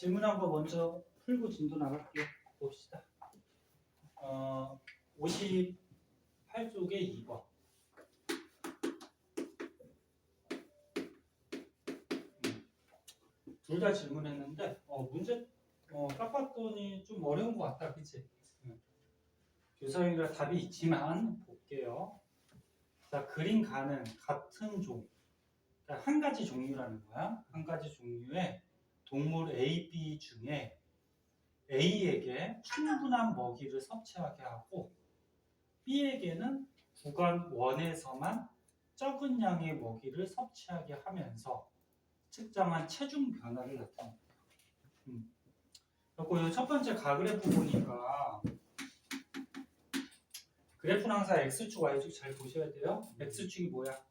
질문한 거 먼저 풀고 진도 나갈게요. 봅시다. 58쪽에 2번. 둘 다 질문했는데 문제 딱 봤더니 좀 어려운 것 같다, 그치? 교사님이라 답이 있지만 볼게요. 자, 그림 가는 같은 종, 그러니까 한 가지 종류라는 거야. 한 가지 종류의 동물 A, B 중에 A에게 충분한 먹이를 섭취하게 하고 B에게는 구간 1에서만 적은 양의 먹이를 섭취하게 하면서 측정한 체중 변화를 나타냅니다. 그리고 첫 번째 가그래프 보니까 그래프는 항상 X축, Y축 잘 보셔야 돼요. X축이 뭐야?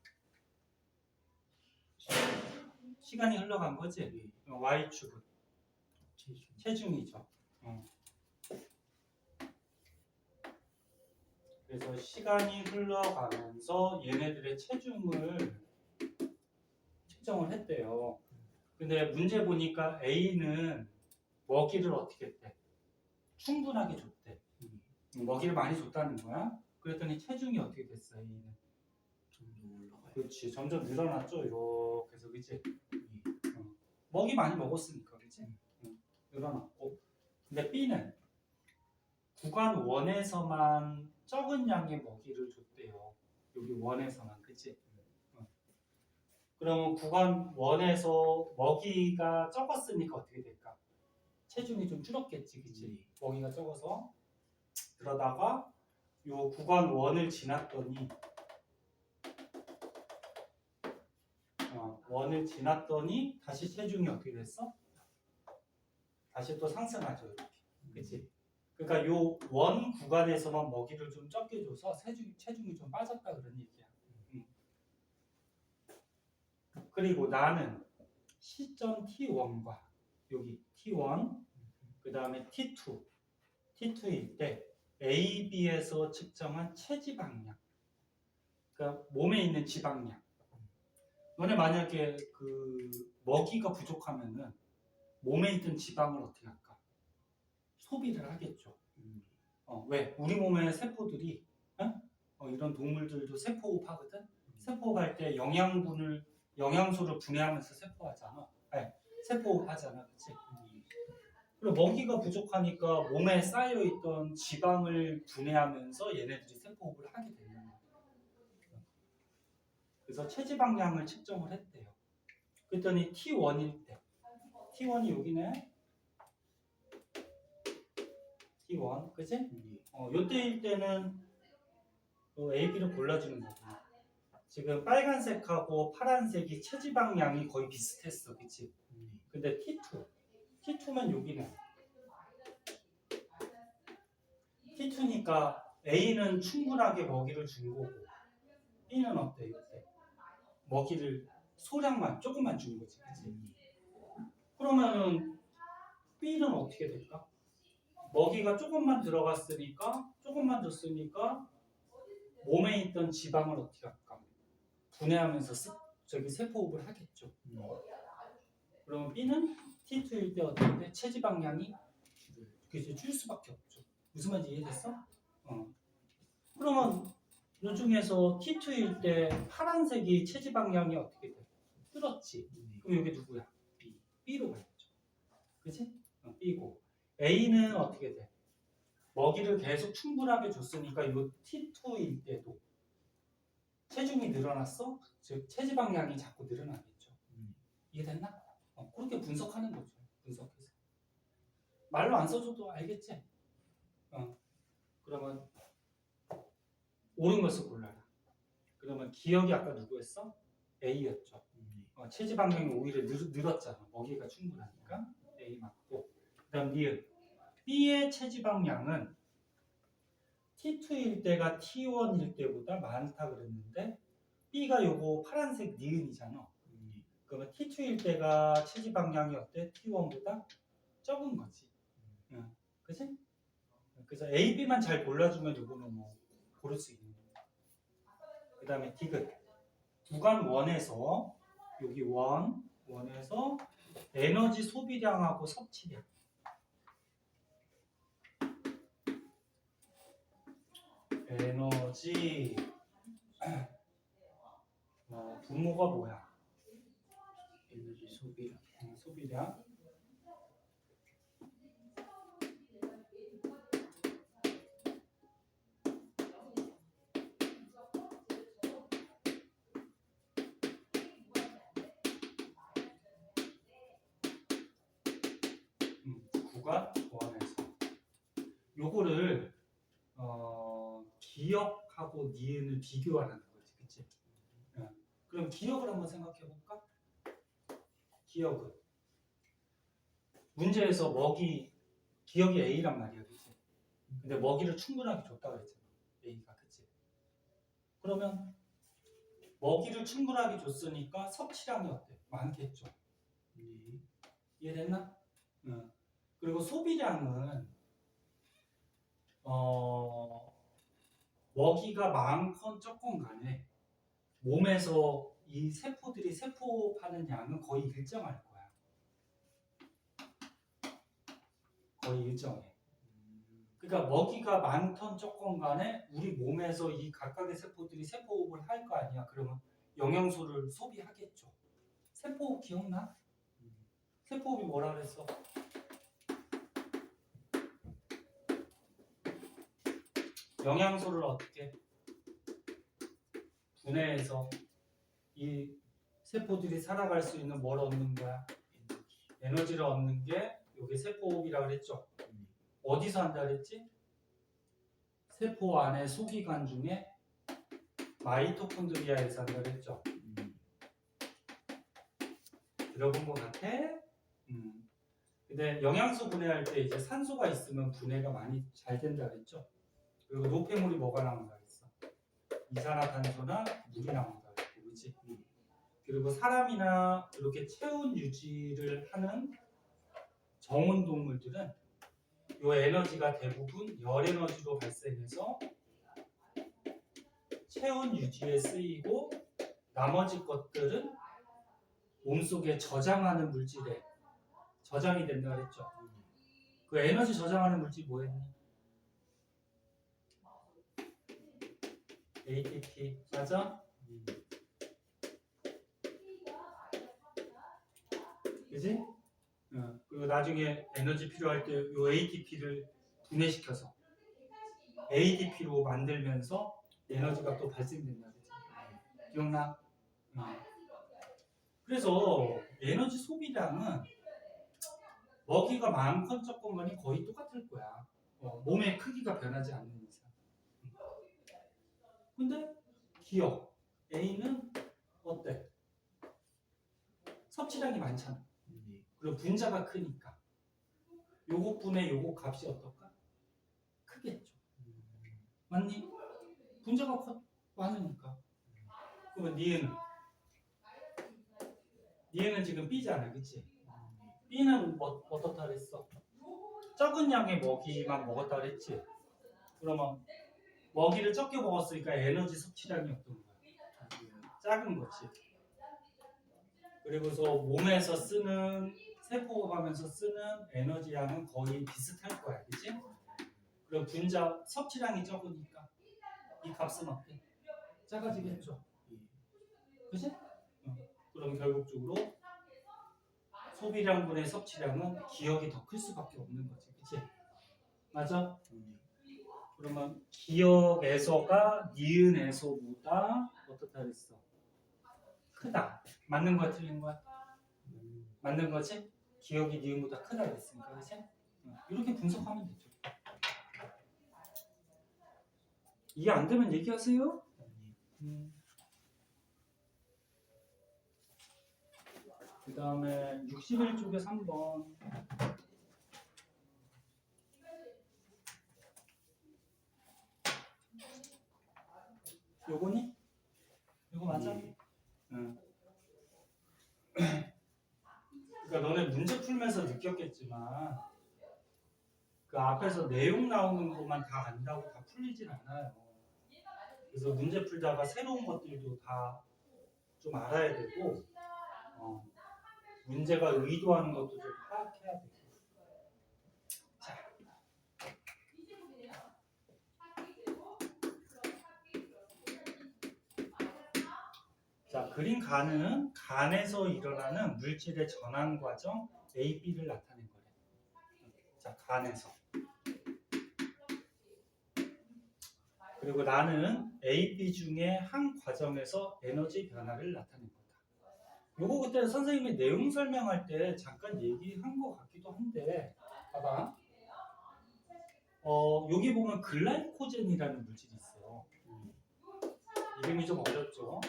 시간이 흘러간 거지? Y축은 체중이죠. 그래서 시간이 흘러가면서 얘네들의 체중을 측정을 했대요. 근데 문제 보니까 A는 먹이를 어떻게 했대? 충분하게 줬대. 먹이를 많이 줬다는 거야. 그랬더니 체중이 어떻게 됐어, A는? 점점 올라가요. 그렇지. 점점 늘어났죠, 이렇게 해서, 그치? 먹이 많이 먹었으니까, 그치? 늘어났고. 근데 B는 구간 1에서만 적은 양의 먹이를 줬대요. 여기 1에서만, 그치? 그러면 구간 1에서 먹이가 적었으니까 어떻게 될까? 체중이 좀 줄었겠지, 그치? 먹이가 적어서. 그러다가 요 구간 1을 지났더니 1을 지났더니 다시 체중이 어떻게 됐어? 다시 또 상승하죠, 이렇게. 그치? 그러니까 요 원 구간에서만 먹이를 좀 적게 줘서 체중이 좀 빠졌다 그런 얘기야. 그리고 나는 시점 T1과 여기 T1 그 다음에 T2일 때 A, B에서 측정한 체지방량, 그러니까 몸에 있는 지방량. 너네 만약에 그 먹이가 부족하면은 몸에 있던 지방을 어떻게 할까? 소비를 하겠죠. 왜? 우리 몸의 세포들이 이런 동물들도 세포호흡하거든. 세포호흡할 때 영양소를 분해하면서 세포하잖아. 세포호흡하잖아, 그렇지? 그리고 먹이가 부족하니까 몸에 쌓여있던 지방을 분해하면서 얘네들이 세포호흡을 하게 되는 거야. 그래서 체지방량을 측정을 했대요. 그랬더니 T1일 때, T1이 여기네. T1, 그치? 요때일 때는 A, B를 골라주는 거구나. 지금 빨간색하고 파란색이 체지방량이 거의 비슷했어, 그치? 근데 T2면 여기네. T2니까 A는 충분하게 먹이를 준 거고 B는 어때, 이때? 먹이를 소량만, 조금만 준 거지, 그치? 그러면은 B는 어떻게 될까? 먹이가 조금만 들어갔으니까, 조금만 줬으니까 몸에 있던 지방을 어떻게 할까? 분해하면서 세포호흡을 하겠죠. 그러면 B는 T2일 때 어떻게 돼? 체지방량이 줄 수밖에 없죠. 무슨 말인지 이해됐어? 그러면 이 중에서 T2일 때 파란색이 체지방량이 어떻게 돼? 줄었지. 그럼 여기 누구야? B로 가야죠. 그치? B고. A는 어떻게 돼? 먹이를 계속 충분하게 줬으니까 이 T2일 때도 체중이 늘어났어? 즉 체지방량이 자꾸 늘어나겠죠. 이해됐나? 그렇게 분석하는 거죠. 분석해서. 말로 안 써줘도 알겠지? 그러면 옳은 것을 골라라. 그러면 기억이 아까 누구였어? A였죠. 체지방량이 오히려 늘었잖아. 먹이가 충분하니까. A 맞고. 그 다음 니은. B의 체지방량은 T2일 때가 T1일 때보다 많다 그랬는데 B가 요거 파란색 니은이잖아. 그러면 T2일 때가 체지방량이 어때? T1보다 적은 거지. 그치? 그래서 A, B만 잘 골라주면 요거는 뭐 고를 수 있는 거야. 그 다음에 디귿. 구간 1에서 여기 1 원에서 에너지 소비량하고 섭취량. 에너지 분모가 뭐야? 에너지 소비량. 소비량. 구가 원에서 요거를 기억하고 니은을 비교하라는 거지, 그치? 그럼 기억을 한번 생각해 볼까? 기억은 문제에서 기억이 A란 말이야, 그치? 근데 먹이를 충분하게 줬다고 했잖아, A가, 그치? 그러면 먹이를 충분하게 줬으니까 섭취량이 어때? 많겠죠? 이해됐나? 그리고 소비량은 먹이가 많건 적건 간에 몸에서 이 세포들이 세포하는 양은 거의 일정할 거야. 거의 일정해. 그러니까 먹이가 많건 적건 간에 우리 몸에서 이 각각의 세포들이 세포호흡을 할 거 아니야. 그러면 영양소를 소비하겠죠. 세포호흡 기억나? 세포호흡이 뭐라 그랬어? 영양소를 어떻게 분해해서 이 세포들이 살아갈 수 있는 뭘 얻는 거야? 에너지를 얻는 게 이게 세포호흡이라고 그랬죠. 어디서 한다 그랬지? 세포 안에 소기관 중에 마이토콘드리아에서 한다 그랬죠. 들어본 것 같아? 근데 영양소 분해할 때 이제 산소가 있으면 분해가 많이 잘 된다 그랬죠. 그리고 노폐물이 뭐가 나온다 그랬어? 이산화탄소나 물이 나온다 그랬고, 그렇지? 그리고 사람이나 이렇게 체온 유지를 하는 정온 동물들은 이 에너지가 대부분 열 에너지로 발생해서 체온 유지에 쓰이고 나머지 것들은 몸속에 저장하는 물질에 저장이 된다 그랬죠. 그 에너지 저장하는 물질 뭐였니? ATP 맞아? 그지? 그리고 나중에 에너지 필요할 때 이 ATP를 분해시켜서 ADP로 만들면서 에너지가 또 발생된다 그랬지. 기억나? 그래서 에너지 소비량은 먹이가 많건 적건간이 거의 똑같을 거야. 몸의 크기가 변하지 않는 이상. 근데 기억 A는 어때? 섭취량이 많잖아. 그리고 분자가 크니까 요것분의 요것 값이 어떨까? 크겠죠. 맞니? 분자가 많으니까. 그러면 니은은 지금 B잖아, 그치? B는 어떻다 그랬어? 적은 양의 먹이만 먹었다 그랬지? 그러면 먹이를 적게 먹었으니까 에너지 섭취량이 어떤 거야? 작은 거지. 그리고서 몸에서 쓰는 세포하면서 쓰는 에너지 양은 거의 비슷할 거야, 그치? 그리고 분자 섭취량이 적으니까 이 값은 어때? 작아지겠죠. 그치? 그럼 결국적으로 소비량분의 섭취량은 기억이 더 클 수밖에 없는 거지, 그치? 맞아? 그러면 기억에서가 니은에서보다 어떻다 그랬어? 크다. 맞는 거야, 틀린 거야? 맞는 거지? 기억이 니은보다 크다 그랬으니까, 그치? 이렇게 분석하면 되죠. 이해 안 되면 얘기하세요. 그 다음에 61쪽에 3번. 요거니? 요거 맞아? 응. 그러니까 너네 문제 풀면서 느꼈겠지만 그 앞에서 내용 나오는 것만 다 안다고 다 풀리진 않아요. 그래서 문제 풀다가 새로운 것들도 다 좀 알아야 되고 문제가 의도하는 것도 좀 파악해야 돼요. 자, 자, 그린 간은 간에서 일어나는 물질의 전환 과정 A, B를 나타낸 거예요. 자, 간에서. 그리고 나는 A, B 중에 한 과정에서 에너지 변화를 나타낸 거다. 요거 그때 선생님이 내용 설명할 때 잠깐 얘기한 것 같기도 한데, 봐봐. 여기 보면 글라이코젠이라는 물질이 있어요. 이름이 좀 어렵죠?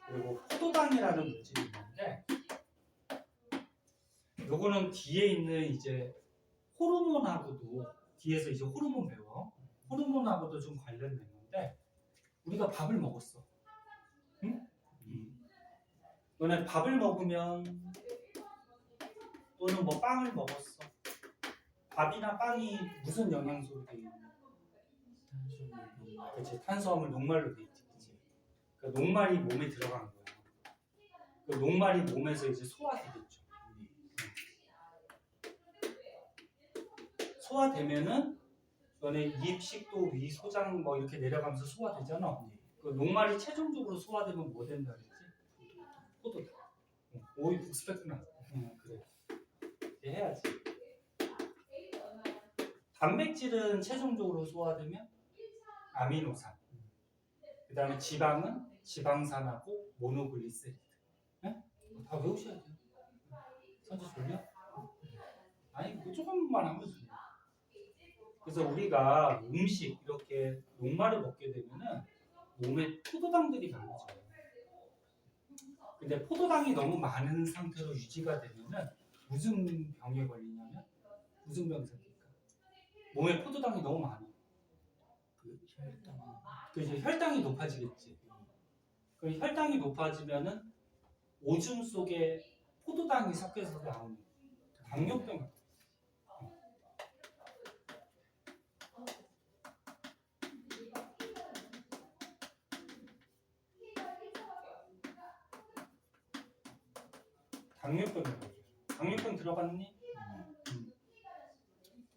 그리고 포도당이라는 물질이 있는데, 요거는 뒤에 있는 이제 호르몬하고도, 뒤에서 이제 호르몬 배워. 호르몬하고도 좀 관련된 건데, 우리가 밥을 먹었어. 응? 너네 밥을 먹으면, 또는 뭐 빵을 먹었어. 밥이나 빵이 무슨 영양소로 되어 있는? 그렇지, 탄수화물 녹말로 되어 있지. 그치? 그 녹말이 몸에 들어간 거야. 그 녹말이 몸에서 이제 소화되겠죠. 소화되면은 너네 입, 식도, 위, 소장 뭐 이렇게 내려가면서 소화되잖아. 그 녹말이 최종적으로 소화되면 뭐 된다 그랬지? 포도당. 오이 북스펙트나. 그래. 이렇게 해야지. 단백질은 최종적으로 소화되면 아미노산. 그 다음에 지방은 지방산하고 모노글리세리드. 네? 다 외우셔야 돼요. 선지 졸려? 아니, 그거 조금만 하면 돼요. 그래서 우리가 음식 이렇게 녹말을 먹게 되면은 몸에 포도당들이 많아져요. 근데 포도당이 너무 많은 상태로 유지가 되면은 무슨 병에 걸리냐면 무슨 병이 생길까? 몸에 포도당이 너무 많아. 그 이제 혈당이 높아지겠지. 그 혈당이 높아지면은 오줌 속에 포도당이 섞여서 나오는 당뇨병 같은. 당뇨병이 걸려. 당뇨병 들어봤니?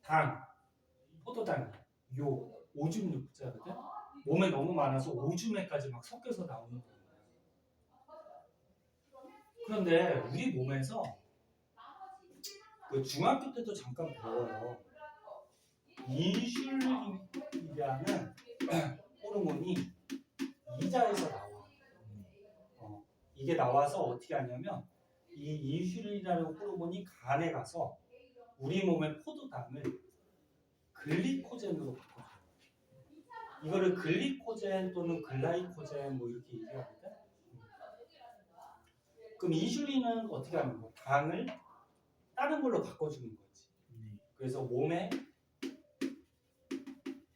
당, 포도당, 요, 오줌 육자거든. 몸에 너무 많아서 오줌에까지 막 섞여서 나오는 거야. 그런데 우리 몸에서 그 중학교 때도 잠깐 배워요. 인슐린이라는 호르몬이 이자에서 나와. 이게 나와서 어떻게 하냐면 이 인슐린이라는 호르몬이 간에 가서 우리 몸의 포도당을 글리코젠으로 바꿔줘요. 이거를 글리코젠 또는 글라이코젠 뭐 이렇게 얘기하거든. 그럼 인슐린은 어떻게 하는 거야? 당을 다른 걸로 바꿔주는 거지. 그래서 몸에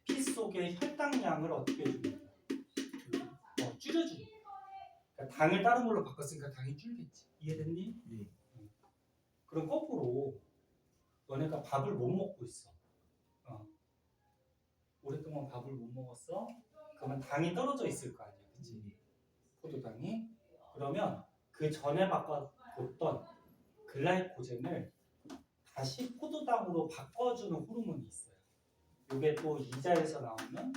피 속의 혈당량을 어떻게 해주는 거야? 줄여주는 거야. 그러니까 당을 다른 걸로 바꿨으니까 당이 줄겠지. 이해됐니? 네. 그럼 거꾸로 너네가 밥을 못 먹고 있어. 오랫동안 밥을 못 먹었어. 그러면 당이 떨어져 있을 거 아니야, 그치? 포도당이. 그러면 그 전에 바꿨던 글라이코젠을 다시 포도당으로 바꿔주는 호르몬이 있어요. 이게 또 이자에서 나오는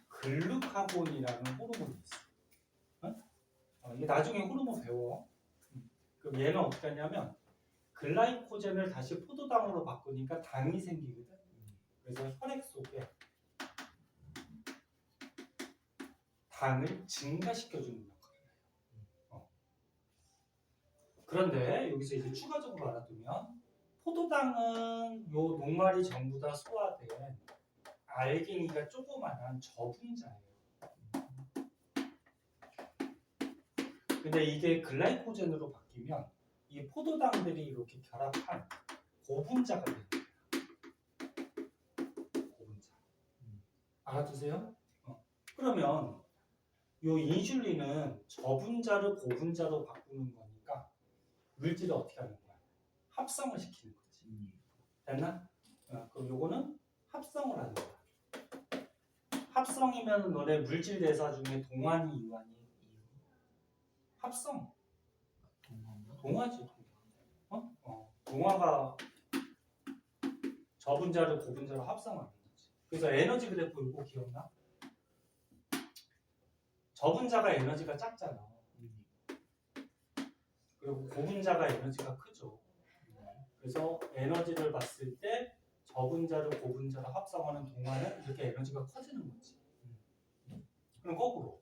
글루카곤이라는 호르몬이 있어요. 이게 나중에 호르몬 배워. 그럼 얘는 어떻게 하냐면 글라이코젠을 다시 포도당으로 바꾸니까 당이 생기거든. 그래서 혈액 속에 당을 증가시켜주는 역할을 해요. 그런데 여기서 이제 추가적으로 알아두면 포도당은 요 녹말이 전부 다 소화된 알갱이가 조그만한 저분자예요. 근데 이게 글라이코젠으로 바뀌면 이 포도당들이 이렇게 결합한 고분자가 됩니다. 고분자. 알아두세요? 그러면 요 인슐린은 저분자를 고분자로 바꾸는 거니까 물질을 어떻게 하는 거야? 합성을 시키는 거지. 됐나? 그럼 요거는 합성을 하는 거야. 합성이면 너네 물질 대사 중에 동환이 이환이 합성. 동화지. 동화가 저분자를 고분자로 합성하는 거지. 그래서 에너지 그래프 이거 기억나? 저분자가 에너지가 작잖아. 그리고 고분자가 에너지가 크죠. 그래서 에너지를 봤을 때 저분자를 고분자로 합성하는 동안은 이렇게 에너지가 커지는 거지. 그럼 거꾸로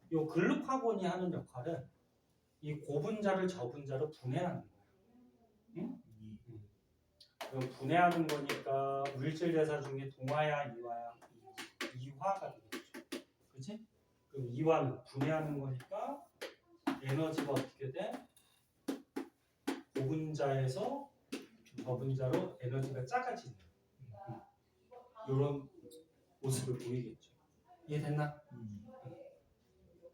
이 글루카곤이 하는 역할은 이 고분자를 저분자로 분해하는 거야. 응? 그럼 분해하는 거니까 물질 대사 중에 동화야 이화야? 이화가 되겠죠. 그렇지? 그럼 이화는 분해하는 거니까 에너지가 어떻게 돼? 고분자에서 저분자로 에너지가 작아지는 이런 모습을 보이겠죠. 이해됐나?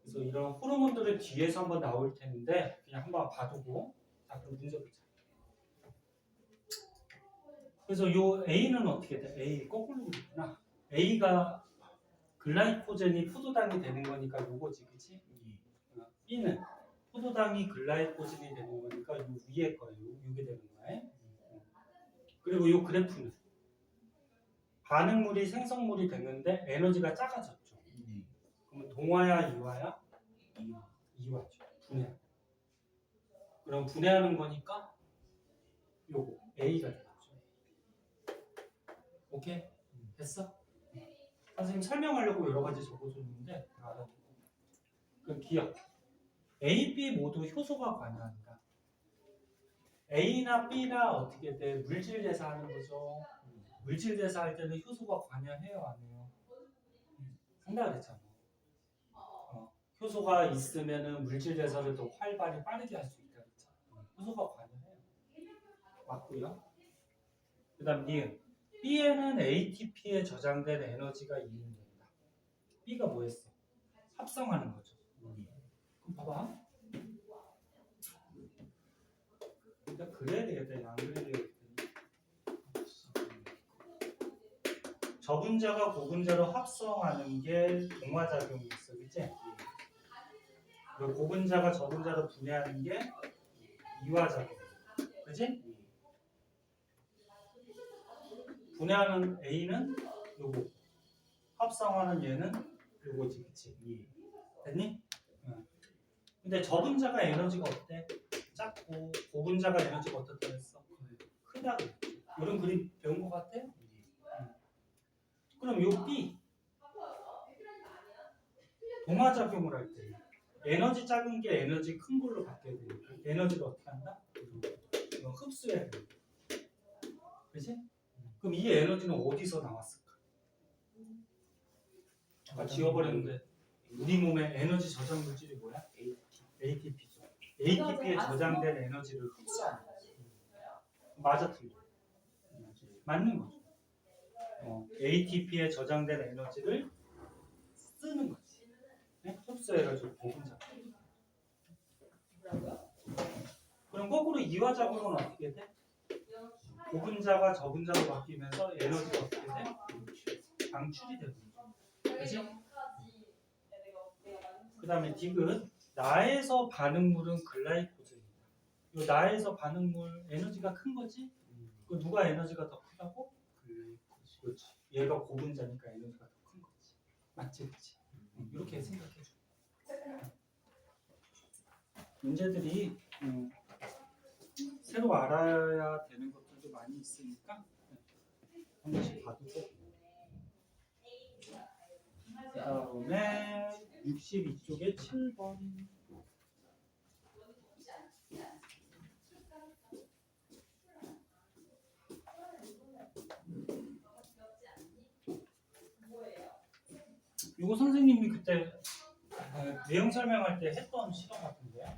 그래서 이런 호르몬들을 뒤에서 한번 나올 텐데 그냥 한번 봐두고 자 그럼 문제 보자. 그래서 요 A는 어떻게 돼? A 거꾸로 그랬구나. A가 글라이코젠이 포도당이 되는 거니까 요거지, 그치? B는 포도당이 글라이코젠이 되는 거니까 요 위에 거예요. 요게 되는 거야. 그리고 요 그래프는 반응물이 생성물이 됐는데 에너지가 작아졌죠. 그러면 동화야 이화야? 이화죠. 분해. 그럼 분해하는 거니까 요거 A가 되겠죠. 오케이? 됐어? 선생님 설명하려고 여러 가지 적어줬는데 알아듣고. 그럼 기억. A, B 모두 효소가 관여한다. A나 B나 어떻게 돼? 물질 대사하는 거죠. 물질 대사할 때는 효소가 관여해요, 안 해요? 한다 그랬잖아. 효소가 있으면은 물질 대사를 더 활발히 빠르게 할 수 있다 그랬잖아. 효소가 관여해요. 맞고요. 그다음 니은. B에는 ATP에 저장된 에너지가 이용된다. B가 뭐였어? 합성하는 거죠. 그럼 봐봐. 일단 그래야 되겠다. 안 그래야 되겠다. 저분자가 고분자로 합성하는 게 동화작용이 있어, 그치? 그리고 고분자가 저분자로 분해하는 게 이화작용, 그치? 분해하는 A는 요거, 합성하는 얘는 요거지, 그치? 됐니? 응. 근데 저분자가 에너지가 어때? 작고 고분자가 에너지가 어떻다 했어? 크다 그랬죠. 이런 그림 배운 것 같아? 그럼 요 B 동화작용을 할 때 에너지 작은 게 에너지 큰 걸로 바뀌어야 되니까 에너지를 어떻게 한다? 흡수해야 돼. 그치? 그럼 이 에너지는 어디서 나왔을까? 아까 지워버렸는데 우리 몸의 에너지 저장 물질이 뭐야? ATP죠. ATP에 저장된 에너지를 흡수하는 거지. 맞아 틀려? 맞는 거죠. ATP에 저장된 에너지를 쓰는 거지. 네? 흡수해가지고 고분자. 그럼 거꾸로 이화작용은 어떻게 돼? 고분자가 저분자로 바뀌면서 에너지가 어떻게 돼? 방출이 되는 거죠. 그치? 그 다음에 디귿. 나에서 반응물은 글라이코젠이다. 이 나에서 반응물 에너지가 큰 거지? 그 누가 에너지가 더 크다고? 글라이코젠. 그렇지. 얘가 고분자니까 에너지가 더 큰 거지. 맞지, 그치? 이렇게 생각해줘. 문제들이 새로 알아야 되는 것들도 많이 있으니까 한 번씩 봐두고. 그 다음에 62쪽에 7번. 이거 선생님이 그때 내용 설명할 때 했던 실험 같은데요.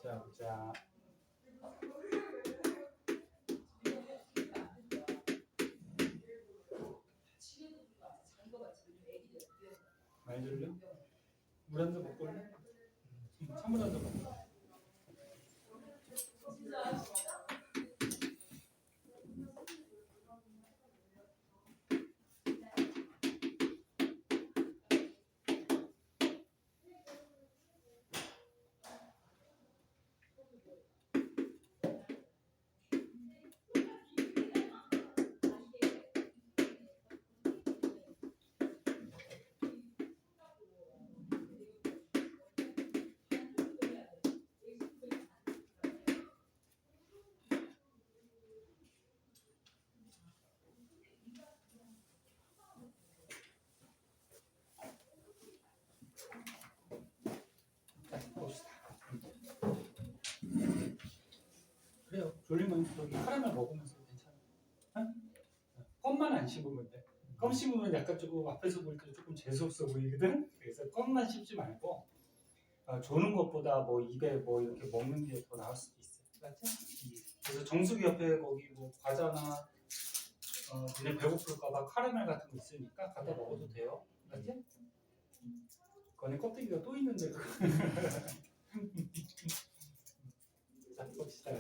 자, 보자. 많이 들려? 물 한 잔 먹고 올래? 찬물 한 잔 먹고. 봅시다. 그래요. 졸리면 저기 카라멜 먹으면서 괜찮아. 껌만 안 씹으면 돼. 껌 씹으면 약간 조금 앞에서 볼 때 조금 재수없어 보이거든. 그래서 껌만 씹지 말고 조는 것보다 뭐 입에 뭐 이렇게 먹는 게 더 나을 수도 있어. 맞지? 그래서 정수기 옆에 거기 뭐 과자나 니네 배고플까봐 카라멜 같은 거 있으니까 갖다 먹어도 돼요. 맞지? 거기 껍데기가 또 있는데 그거. 자, 봅시다.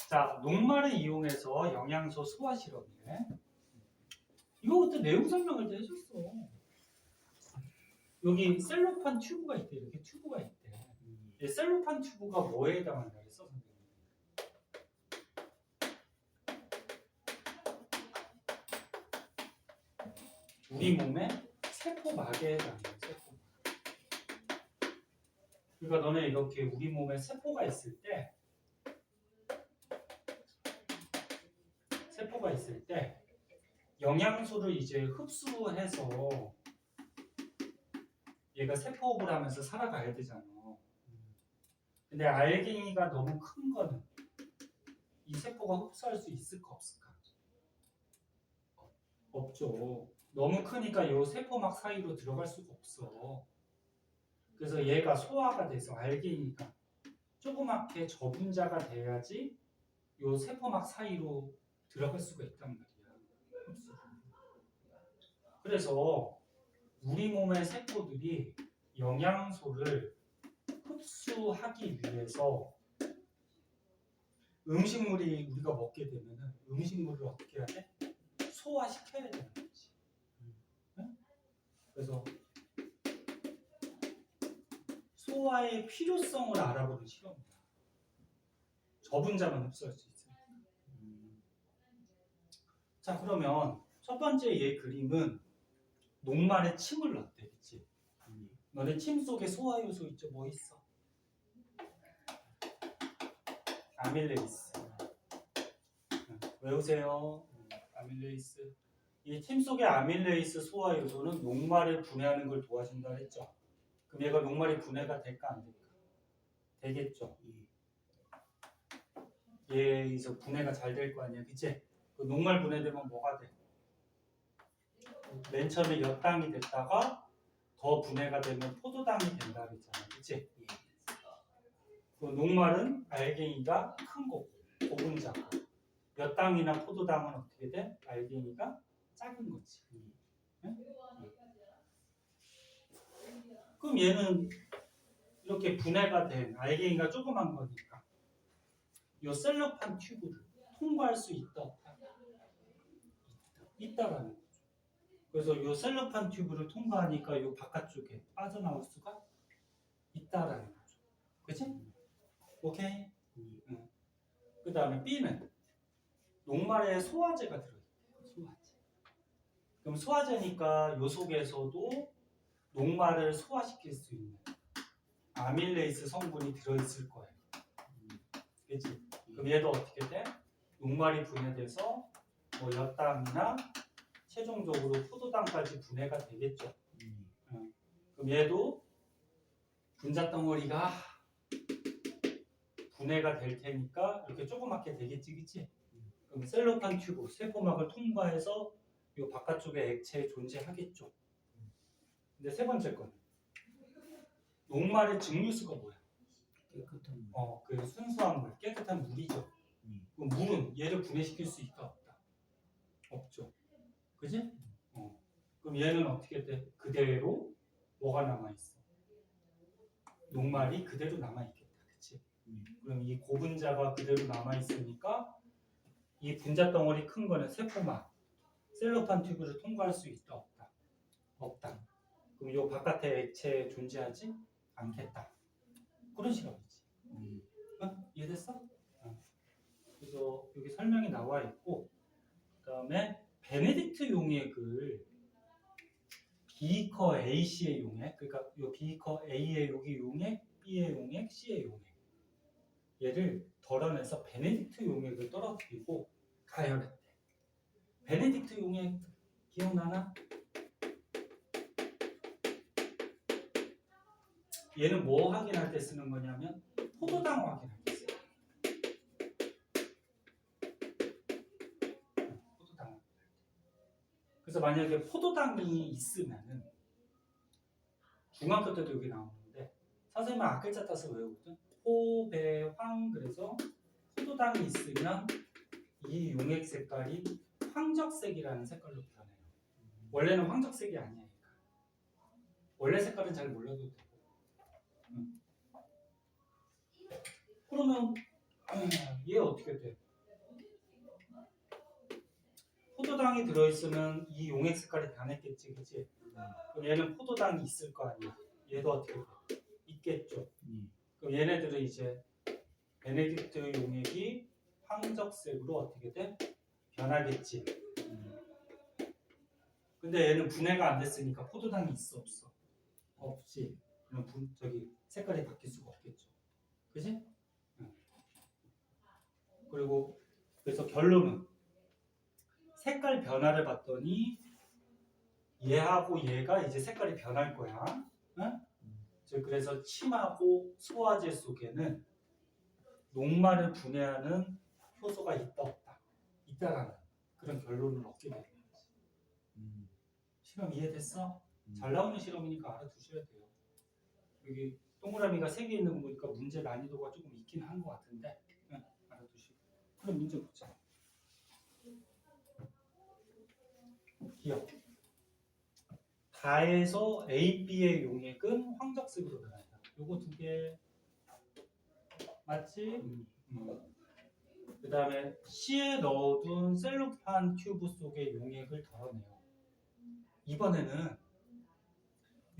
자, 녹말을 이용해서 영양소 소화 실험이네. 이거 그때 내용 설명할 때 해줬어. 여기 셀로판 튜브가 있대. 이렇게 튜브가 있대. 이 셀로판 튜브가 뭐에 해당한다 그랬어, 선생님? 우리 몸의 세포막에 해당한다. 세포막. 그러니까 너네 이렇게 우리 몸에 세포가 있을 때 영양소를 이제 흡수해서 얘가 세포업을 하면서 살아가야 되잖아. 근데 알갱이가 너무 큰 거는 이 세포가 흡수할 수 있을까 없을까? 없죠. 너무 크니까 이 세포막 사이로 들어갈 수가 없어. 그래서 얘가 소화가 돼서 알갱이가 조그맣게 저분자가 돼야지 이 세포막 사이로 들어갈 수가 있단 말이야. 그래서 우리 몸의 세포들이 영양소를 흡수하기 위해서 음식물이 우리가 먹게 되면 음식물을 어떻게 해야 돼? 소화시켜야 되는 거지. 응? 그래서 소화의 필요성을 알아보는 실험이야. 저분자만 흡수할 수 있어요. 자, 그러면 첫 번째 얘 그림은 녹말에 침을 넣었대, 그치? 너네 침 속에 소화 요소 있죠? 뭐 있어? 아밀레이스. 외우세요. 아밀레이스. 이 침 속의 아밀레이스 소화 요소는 녹말을 분해하는 걸 도와준다 했죠. 그럼 얘가 녹말이 분해가 될까 안 될까? 되겠죠. 얘에서 분해가 잘 될 거 아니야, 그치? 그 녹말 분해되면 뭐가 돼? 맨 처음에 엿당이 됐다가 더 분해가 되면 포도당이 된다 그랬잖아, 그치? 그 녹말은 알갱이가 큰 거고 고분자고, 엿당이나 포도당은 어떻게 돼? 알갱이가 작은 거지. 응? 그럼 얘는 이렇게 분해가 된 알갱이가 조그만 거니까 이 셀로판 튜브를 통과할 수 있다 없다? 있다라는 거죠. 그래서 이 셀로판 튜브를 통과하니까 이 바깥쪽에 빠져나올 수가 있다라는 거죠. 그치? 오케이? 응. 그 다음에 B는 녹말에 소화제가 들어있대요. 소화제. 그럼 소화제니까 요 속에서도 녹말을 소화시킬 수 있는 아밀레이스 성분이 들어있을 거예요. 그치? 그럼 얘도 어떻게 돼? 녹말이 분해돼서 뭐 엿당이나 최종적으로 포도당까지 분해가 되겠죠. 그럼 얘도 분자 덩어리가 분해가 될 테니까 이렇게 조그맣게 되겠지, 그치? 그럼 셀로판 튜브, 세포막을 통과해서 이 바깥쪽에 액체에 존재하겠죠. 근데 세 번째 건 녹말의 증류수가 뭐야? 깨끗한 물. 그 순수한 물, 깨끗한 물이죠. 그 물은 얘를 분해시킬 수 있다 없다? 없죠. 그지? 그럼 얘는 어떻게 돼? 그대로 뭐가 남아있어? 녹말이 그대로 남아있겠다. 그치? 그럼 이 고분자가 그대로 남아있으니까 이 분자 덩어리 큰 거는 세포막, 셀로판 튜브를 통과할 수 있다? 없다? 없다. 그럼 이 바깥에 액체 존재하지 않겠다. 그런 실험이지. 이해됐어? 그래서 여기 설명이 나와 있고, 그 다음에 베네딕트 용액을 비커 AC의 용액, 그러니까 이 비커 A의 여기 용액, B의 용액, C의 용액, 얘를 덜어내서 베네딕트 용액을 떨어뜨리고 가열했대. 베네딕트 용액 기억나나? 얘는 뭐 확인할 때 쓰는 거냐면 포도당 확인할 때 써요. 포도당. 그래서 만약에 포도당이 있으면은 중학교 때도 여기 나오는데 선생님은 앞글자 따서 외우거든. 포배황. 그래서 포도당이 있으면 이 용액 색깔이 황적색이라는 색깔로 변해요. 원래는 황적색이 아니야. 원래 색깔은 잘 몰라도 되고. 그러면 얘 어떻게 돼? 포도당이 들어있으면 이 용액 색깔이 변했겠지, 그치? 그럼 얘는 포도당이 있을 거 아니야. 얘도 어떻게 돼? 있겠죠. 그럼 얘네들은 이제 베네딕트 용액이 황적색으로 어떻게 돼? 변하겠지. 근데 얘는 분해가 안 됐으니까 포도당이 있어 없어? 없지. 그럼 저기 색깔이 바뀔 수가 없겠죠. 그지? 그리고 그래서 결론은 색깔 변화를 봤더니 얘하고 얘가 이제 색깔이 변할 거야. 응? 그래서 침하고 소화제 속에는 녹말을 분해하는 효소가 있다 없다. 있다라는 그런 결론을 얻게 되는 거지. 실험 이해됐어? 잘 나오는 실험이니까 알아두셔야 돼요. 여기 동그라미가 3개 있는 거 보니까 문제 난이도가 조금 있긴 한 것 같은데 알아두시고. 그럼 문제 보자. 기억. 다에서 A, B의 용액은 황적색으로 변한다. 요거 2개 맞지? 그 다음에 C에 넣어둔 셀로판 튜브 속의 용액을 덜어내요. 이번에는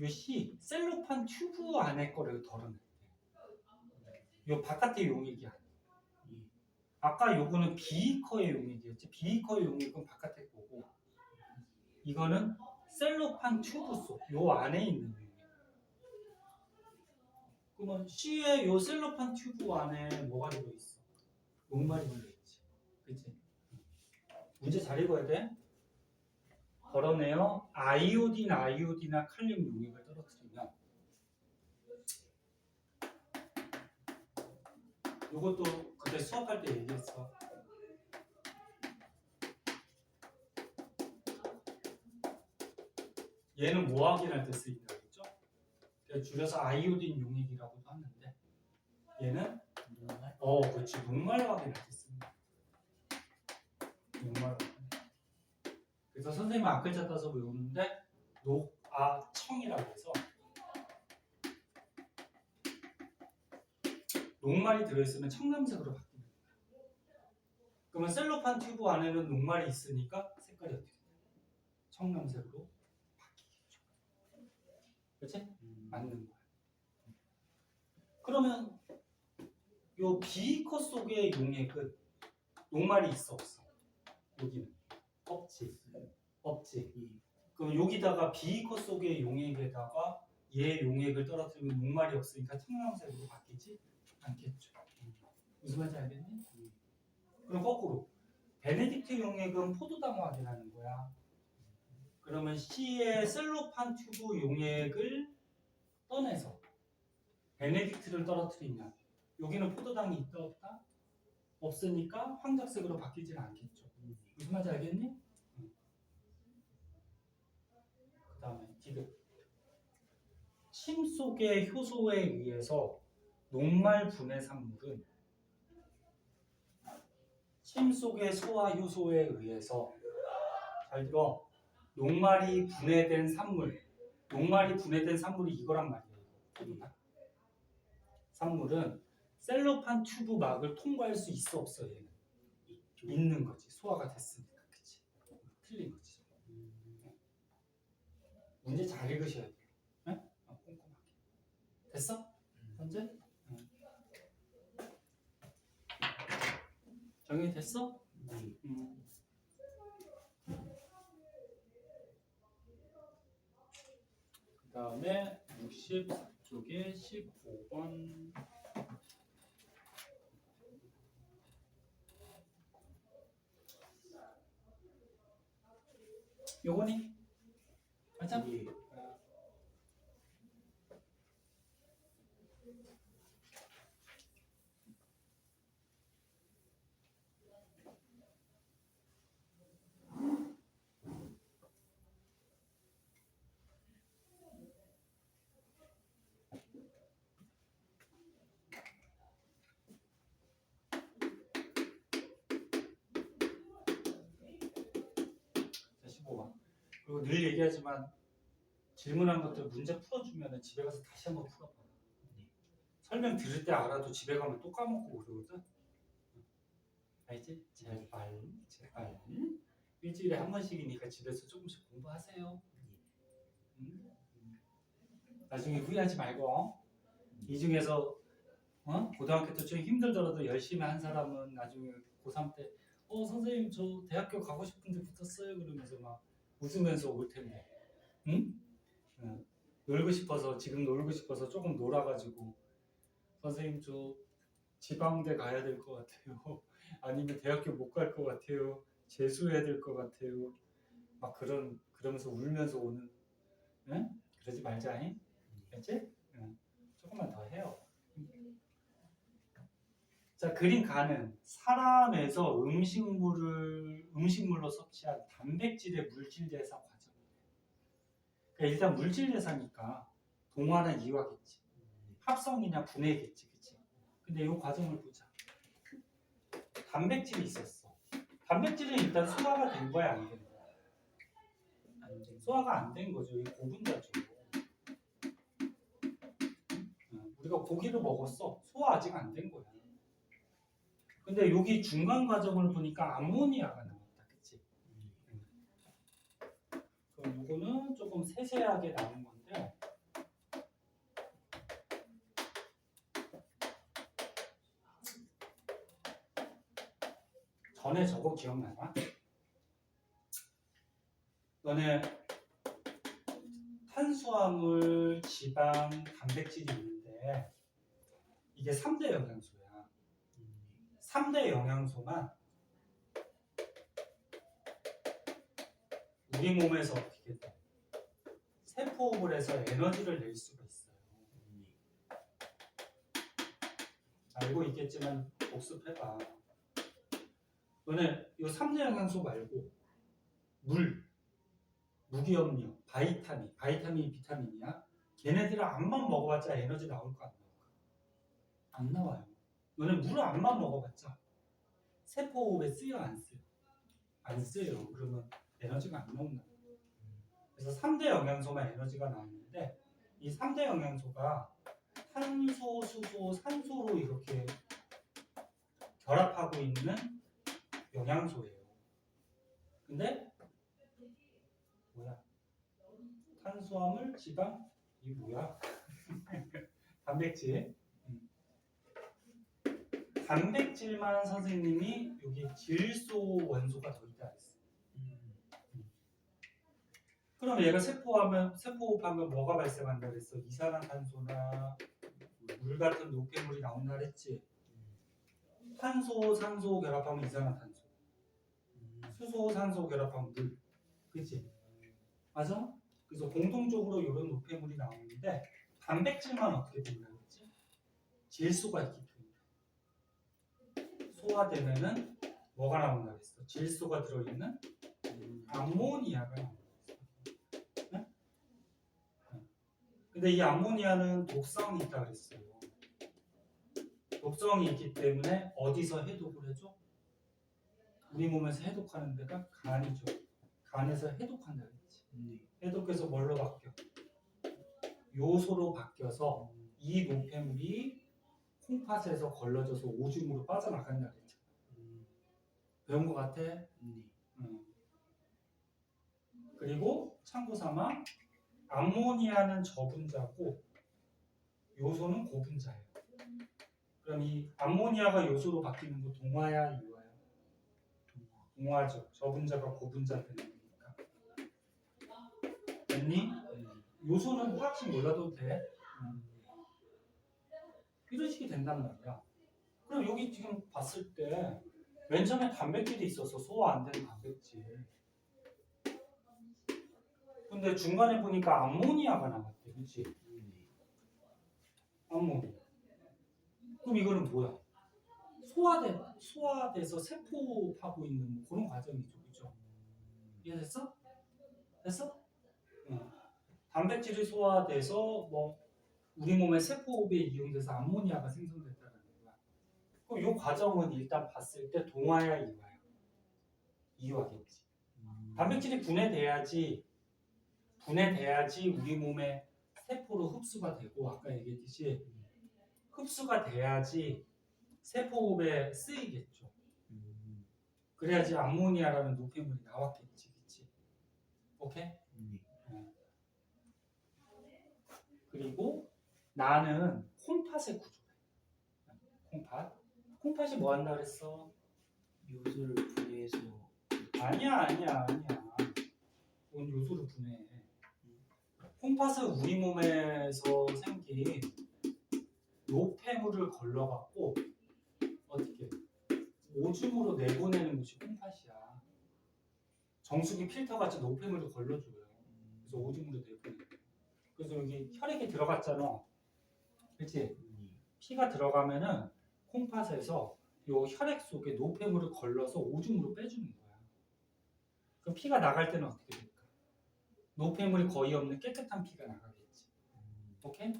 요 C, 셀로판 튜브 안에 거를 덜어냈대. 요 바깥의 용액이 아니야. 아까 요거는 비커의 용액이었지. 비커의 용액은 바깥에 거고, 이거는 셀로판 튜브 속, 요 안에 있는 용액. 그러면 C의 요 셀로판 튜브 안에 뭐가 들어있어? 녹말이 들어있지. 그치? 문제 잘 읽어야 돼. 덜어내요. 아이오디나 칼륨 용액을 떨어뜨리면 이것도 그때 수업할 때 얘기했어. 얘는 뭐 확인할 때 쓰인다고 했죠? 줄여서 아이오딘 용액이라고도 하는데 얘는 그렇지. 녹말 확인할 때 씁니다. 녹말 확인. 그래서 선생님은 앞글자 따서 외우는데 녹아청이라고 해서 녹말이 들어있으면 청남색으로 바뀝니다. 그러면 셀로판 튜브 안에는 녹말이 있으니까 색깔이 어떻게 돼요? 청남색으로 바뀌겠죠. 그렇지? 맞는 거야. 그러면 요 비커 속의 용액은 녹말이 있어 없어? 여기는 없지. 그럼 여기다가 비커 속의 용액에다가 얘 용액을 떨어뜨리면 녹말이 없으니까 청량색으로 바뀌지 않겠죠. 무슨 말인지 알겠니? 그럼 거꾸로 베네딕트 용액은 포도당 확인하는 거야. 그러면 C의 셀로판 튜브 용액을 떠내서 베네딕트를 떨어뜨리면 여기는 포도당이 있다 없다? 없으니까 황적색으로 바뀌지는 않겠죠. 무슨 말인지 알겠니? 그 다음에 디귿. 침 속의 효소에 의해서 녹말 분해 산물은 침 속의 소화 효소에 의해서 잘 들어. 녹말이 분해된 산물. 녹말이 분해된 산물이 이거란 말이에요. 산물은 셀로판 튜브 막을 통과할 수 있어 없어 얘는? 있는 거지. 소화가 됐으니까. 그치? 틀린 거지. 문제 잘 읽으셔야 돼요. 네? 꼼꼼하게. 됐어? 현재? 정리 됐어? 그 다음에 60쪽에 15번 요거니? 맞아? 예. 자, 15번. 그리고 늘 얘기하지만 질문한 것들 문제 풀어주면 집에 가서 다시 한번 풀어봐. 설명 들을 때 알아도 집에 가면 또 까먹고 그러거든. 알지? 제발. 일주일에 한 번씩이니까 집에서 조금씩 공부하세요. 나중에 후회하지 말고. 이 중에서 고등학교 때 좀 힘들더라도 열심히 한 사람은 나중에 고3 때 선생님 저 대학교 가고 싶은데 붙었어요 그러면서 막 웃으면서 올 텐데 응? 놀고 싶어서 지금 놀고 싶어서 조금 놀아가지고 선생님 저 지방대 가야 될 것 같아요. 아니면 대학교 못 갈 것 같아요. 재수해야 될 것 같아요. 막 그러면서 울면서 오는 응? 그러지 말자잉. 알지? 조금만 더 해요. 자, 그림 가는 사람에서 음식물로 섭취한 단백질의 물질 대사 과정. 그러니까 일단 물질 대사니까 동화나 이화겠지. 합성이냐 분해겠지, 그치? 근데 이 과정을 보자. 단백질이 있었어. 단백질은 일단 소화가 된 거야, 안 된 거야? 소화가 안 된 거죠. 이 고분자죠. 우리가 고기를 먹었어. 소화 아직 안 된 거야. 근데 여기 중간 과정을 보니까 암모니아가 나왔다, 그치? 그럼 이거는 조금 세세하게 나온 건데 전에 저거 기억나나? 너네 탄수화물, 지방, 단백질이 있는데 이게 3대 영양소야. 3대 영양소만 우리 몸에서 어떻게 돼? 세포흡을 해서 에너지를 낼 수가 있어요. 알고 있겠지만 복습해봐. 너네 이 3대 영양소 말고 물, 무기염료, 바이타민, 비타민이야. 걔네들은 암만 먹어봤자 에너지 나올까 안 나올까? 안 나와요. 너네 물 암만 먹어봤자 세포호흡에 쓰여 안 쓰여? 안 쓰여요. 그러면 에너지가 안 나온다. 그래서 3대 영양소만 에너지가 나오는데 이 3대 영양소가 탄소, 수소, 산소로 이렇게 결합하고 있는 영양소예요. 근데 뭐야? 탄수화물, 지방, 이 뭐야? 단백질. 단백질만 선생님이 여기 질소 원소가 더 있다 했어. 그럼 얘가 세포호흡하면 뭐가 발생한다 그랬어? 이산화탄소나 물 같은 노폐물이 나온다 그랬지. 탄소, 산소 결합하면 이산화탄소. 수소, 산소 결합하면 물. 그치? 맞아? 그래서 공통적으로 이런 노폐물이 나오는데 단백질만 어떻게 된다 그랬지? 질소가 있기 때문에. 소화되면은 뭐가 나온다 그랬어? 질소가 들어있는 암모니아가 나온다 그랬어. 네? 근데 이 암모니아는 독성이 있다 그랬어요. 독성이 있기 때문에 어디서 해독을 해줘? 우리 몸에서 해독하는 데가 간이죠. 간에서 해독한다 그랬지. 네. 해독해서 뭘로 바뀌어? 요소로 바뀌어서 이 노폐물이 콩팥에서 걸러져서 오줌으로 빠져나간다 그랬죠. 배운 것 같아? 네. 그리고 참고삼아 암모니아는 저분자고 요소는 고분자예요. 그럼 이 암모니아가 요소로 바뀌는 거 동화야 이화야? 동화죠. 저분자가 고분자 되는 거니까. 됐니? 요소는 화학식 몰라도 돼. 이런 식이 된단 말이야. 그럼 여기 지금 봤을 때 맨 처음에 단백질이 있어서 소화 안 되는 단백질. 근데 중간에 보니까 암모니아가 나왔대. 그치? 암모니아. 그럼 이거는 뭐야? 소화돼서 세포하고 있는 뭐 그런 과정이죠. 그죠? 이해됐어? 됐어? 응. 단백질이 소화돼서 뭐 우리 몸의 세포에 이용돼서 암모니아가 생성됐다는 거야. 그럼 이 과정은 일단 봤을 때 동화야 이화야? 이화겠지. 단백질이 분해돼야지 우리 몸의 세포로 흡수가 되고 아까 얘기했듯이 흡수가 돼야지 세포에 쓰이겠죠. 그래야지 암모니아라는 노폐물이 나왔겠지, 그치? 오케이? 그리고 나는 콩팥의 구조래. 콩팥이 뭐 한다 그랬어? 요소를 분해해서 아니야. 뭔 요소를 분해해. 콩팥은 우리 몸에서 생긴 노폐물을 걸러갖고 어떻게 오줌으로 내보내는 것이 콩팥이야. 정수기 필터같이 노폐물을 걸러줘요. 그래서 오줌으로 내보내. 그래서 여기 혈액이 들어갔잖아. 그치? 피가 들어가면은 콩팥에서 요 혈액 속에 노폐물을 걸러서 오줌으로 빼주는 거야. 그럼 피가 나갈 때는 어떻게 될까? 노폐물이 거의 없는 깨끗한 피가 나가겠지. 오케이?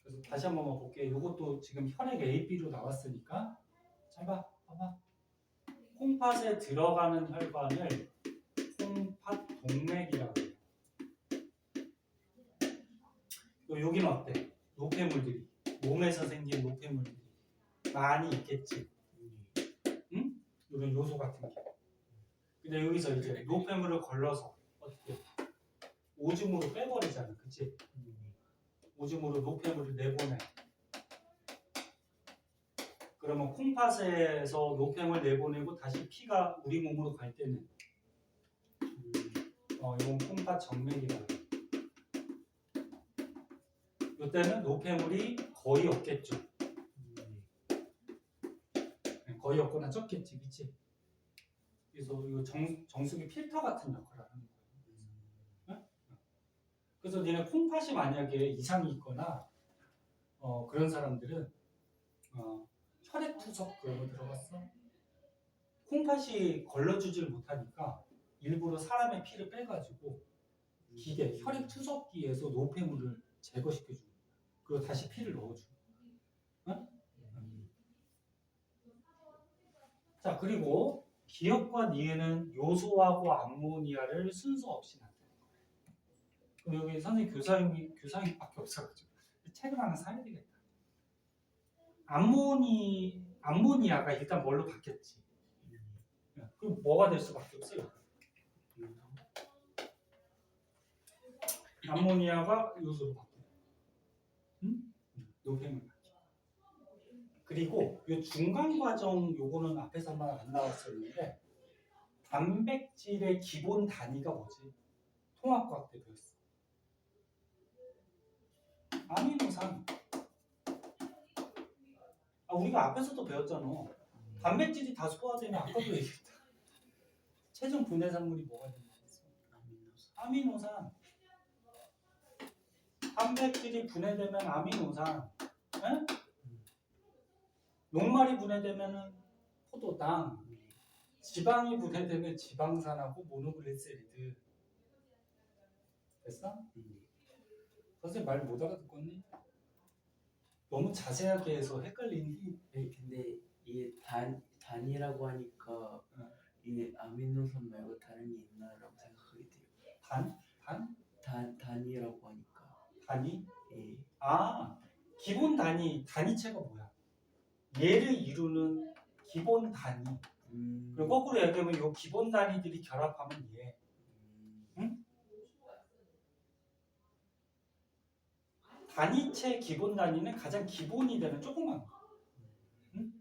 그래서 다시 한번 볼게. 요것도 지금 혈액 AB로 나왔으니까 잘 봐. 봐봐. 콩팥에 들어가는 혈관을 콩팥 동맥이라고 해요. 여기는 어때? 노폐물들이 몸에서 생긴 노폐물들이 많이 있겠지. 응? 이런 요소 같은 게. 근데 여기서 이제 노폐물을 걸러서 어떻게 오줌으로 빼버리잖아, 그치? 오줌으로 노폐물을 내보내. 그러면 콩팥에서 노폐물 내보내고 다시 피가 우리 몸으로 갈 때는 이건 콩팥 정맥이라고 해요. 이때는 노폐물이 거의 없겠죠. 거의 없거나 적겠지, 그치? 그래서 이 정수기 필터 같은 역할을 하는 거예요. 그래서 니네 콩팥이 만약에 이상이 있거나 그런 사람들은 혈액 투석 그런 거 들어갔어? 콩팥이 걸러주질 못하니까 일부러 사람의 피를 빼가지고 기계 혈액 투석기에서 노폐물을 제거시켜주는 거야. 그리고 다시 피를 넣어줘. 자, 그리고 기억과 니에는 요소하고 암모니아를 순서 없이 나타내는 거예요. 그럼 여기 선생님 교사님밖에 없어가지고 책을 하나 사야 되겠다. 암모니아가 일단 뭘로 바뀌었지? 그럼 뭐가 될 수밖에 없어요. 암모니아가 요소로 바뀌어요. 노폐물 바뀌어. 그리고 이 중간 과정 요거는 앞에서만 안 나왔었는데 단백질의 기본 단위가 뭐지? 통합과학 때 배웠어. 아미노산. 우리가 앞에서도 배웠잖아. 단백질이 다 소화되면 아까도 얘기했다. 최종 분해산물이 뭐가 된다고 했어? 아미노산. 단백질이 분해되면 아미노산. 에? 녹말이 분해되면 포도당. 지방이 분해되면 지방산하고 모노글리세리드. 됐어? 선생님 말 못 알아듣겠니? 너무 자세하게 해서 헷갈리니? 근데 이게 단이랑 단위체가 뭐야? 얘를 이루는 기본 단위. 그리고 거꾸로 얘기하면 이 기본 단위들이 결합하면 얘. 응? 단위체 기본 단위는 가장 기본이 되는 조그만 거. 응?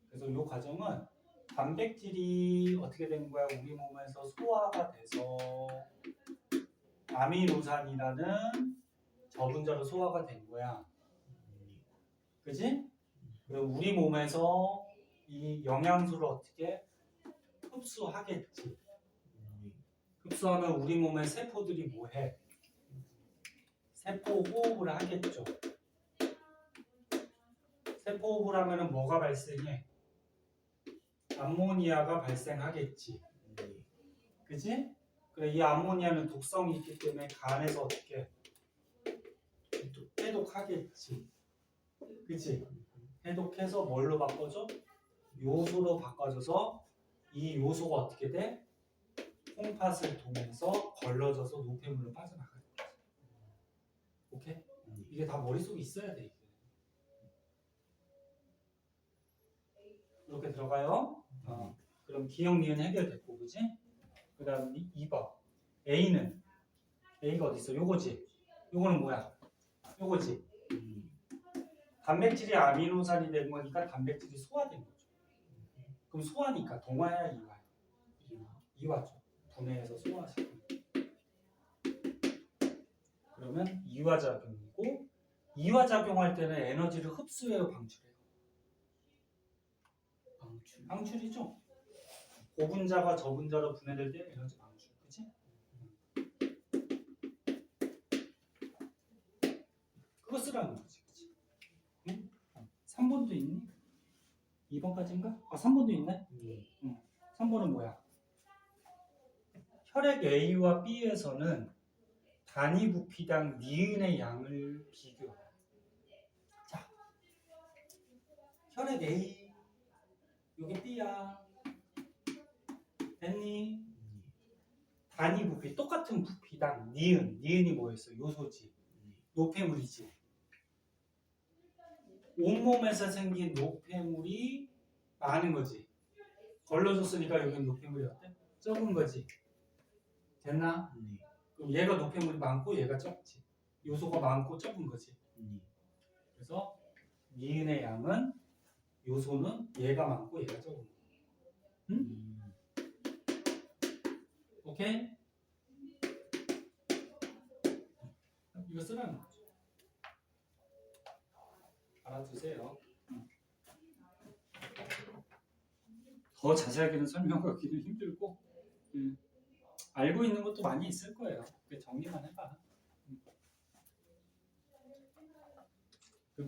그래서 이 과정은 단백질이 어떻게 되는 거야? 우리 몸에서 소화가 돼서 아미노산이라는 저분자로 소화가 된 거야. 그지? 그리고 우리 몸에서 이 영양소를 어떻게 흡수하겠지. 흡수하면 우리 몸의 세포들이 뭐해? 세포 호흡을 하겠죠. 세포 호흡을 하면 뭐가 발생해? 암모니아가 발생하겠지. 그지? 그래, 이 암모니아는 독성이 있기 때문에 간에서 어떻게 해독하겠지. 그치? 해독해서 뭘로 바꿔줘? 요소로 바꿔줘서 이 요소가 어떻게 돼? 콩팥을 통해서 걸러져서 노폐물로 빠져나가는 거지. 오케이? 이게 다 머릿속에 있어야 돼. 이렇게 들어가요. 그럼 기억, 니은 해결됐고, 그지? 그 다음 2번. A는? A가 어디 있어? 요거지? 요거는 뭐야? 요거지? 단백질이 아미노산이 된 거니까 단백질이 소화된 거죠. 그럼 소화니까 동화야, 이화야? 이화죠. 분해해서 소화시키는. 그러면 이화작용이고, 이화작용할 때는 에너지를 흡수해요, 방출해요? 방출이죠. 고분자가 저분자로 분해될 때 에너지 방출, 그치? 그거 쓰라는 거지, 그치? 응? 3번도 있니? 2번까지인가? 아, 3번도 있네? 응. 3번은 뭐야? 혈액 A와 B에서는 단위 부피당 니은의 양을 비교. 자, 혈액 A, 여기 B야. 됐니? 단위 부피, 똑같은 부피당 니은이 뭐였어? 요소지. 노폐물이지. 온몸에서 생긴 노폐물이 많은 거지. 걸러줬으니까 여기 노폐물이 어때? 적은 거지. 됐나? 그럼 얘가 노폐물이 많고 얘가 적지. 요소가 많고 적은 거지. 그래서 니은의 양은 요소는 얘가 많고 얘가 적은 거. 응? 오케이? 이거 쓰라는 거죠. 알아두세요. 더 자세하게는 설명하기는 힘들고 알고 있는 것도 많이 있을 거예요. 정리만 해봐.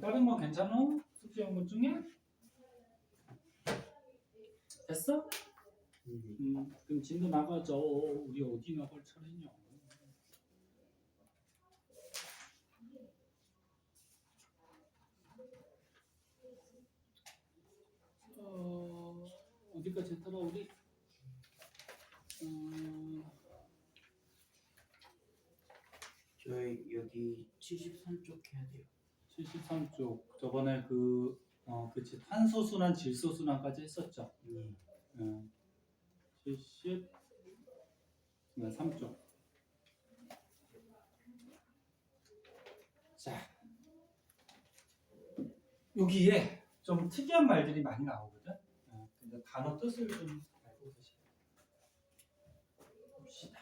다른 거 괜찮아? 숙제 연구 중에? 됐어? 그럼 진도 나가죠. 우리 어디 나갈 차례냐? 어디까지 했더라 우리? 저희 여기 73쪽 해야 돼요. 73쪽. 저번에 그치, 탄소순환, 질소순환까지 했었죠. 73쪽. 자, 여기에 좀 특이한 말들이 많이 나오거든. 근데 단어 뜻을 좀 알고 계시죠? 봅시다.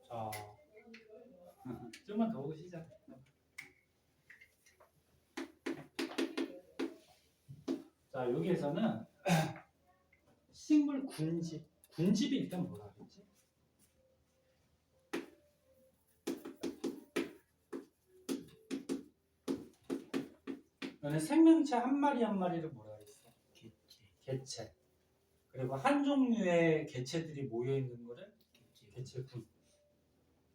자, 좀만 더 보시자. 자, 여기에서는 식물 군집이 일단 뭐라 그랬지? 너는 생명체 한 마리 한 마리를 뭐라 그랬어? 개체. 그리고 한 종류의 개체들이 모여 있는 거를 개체군.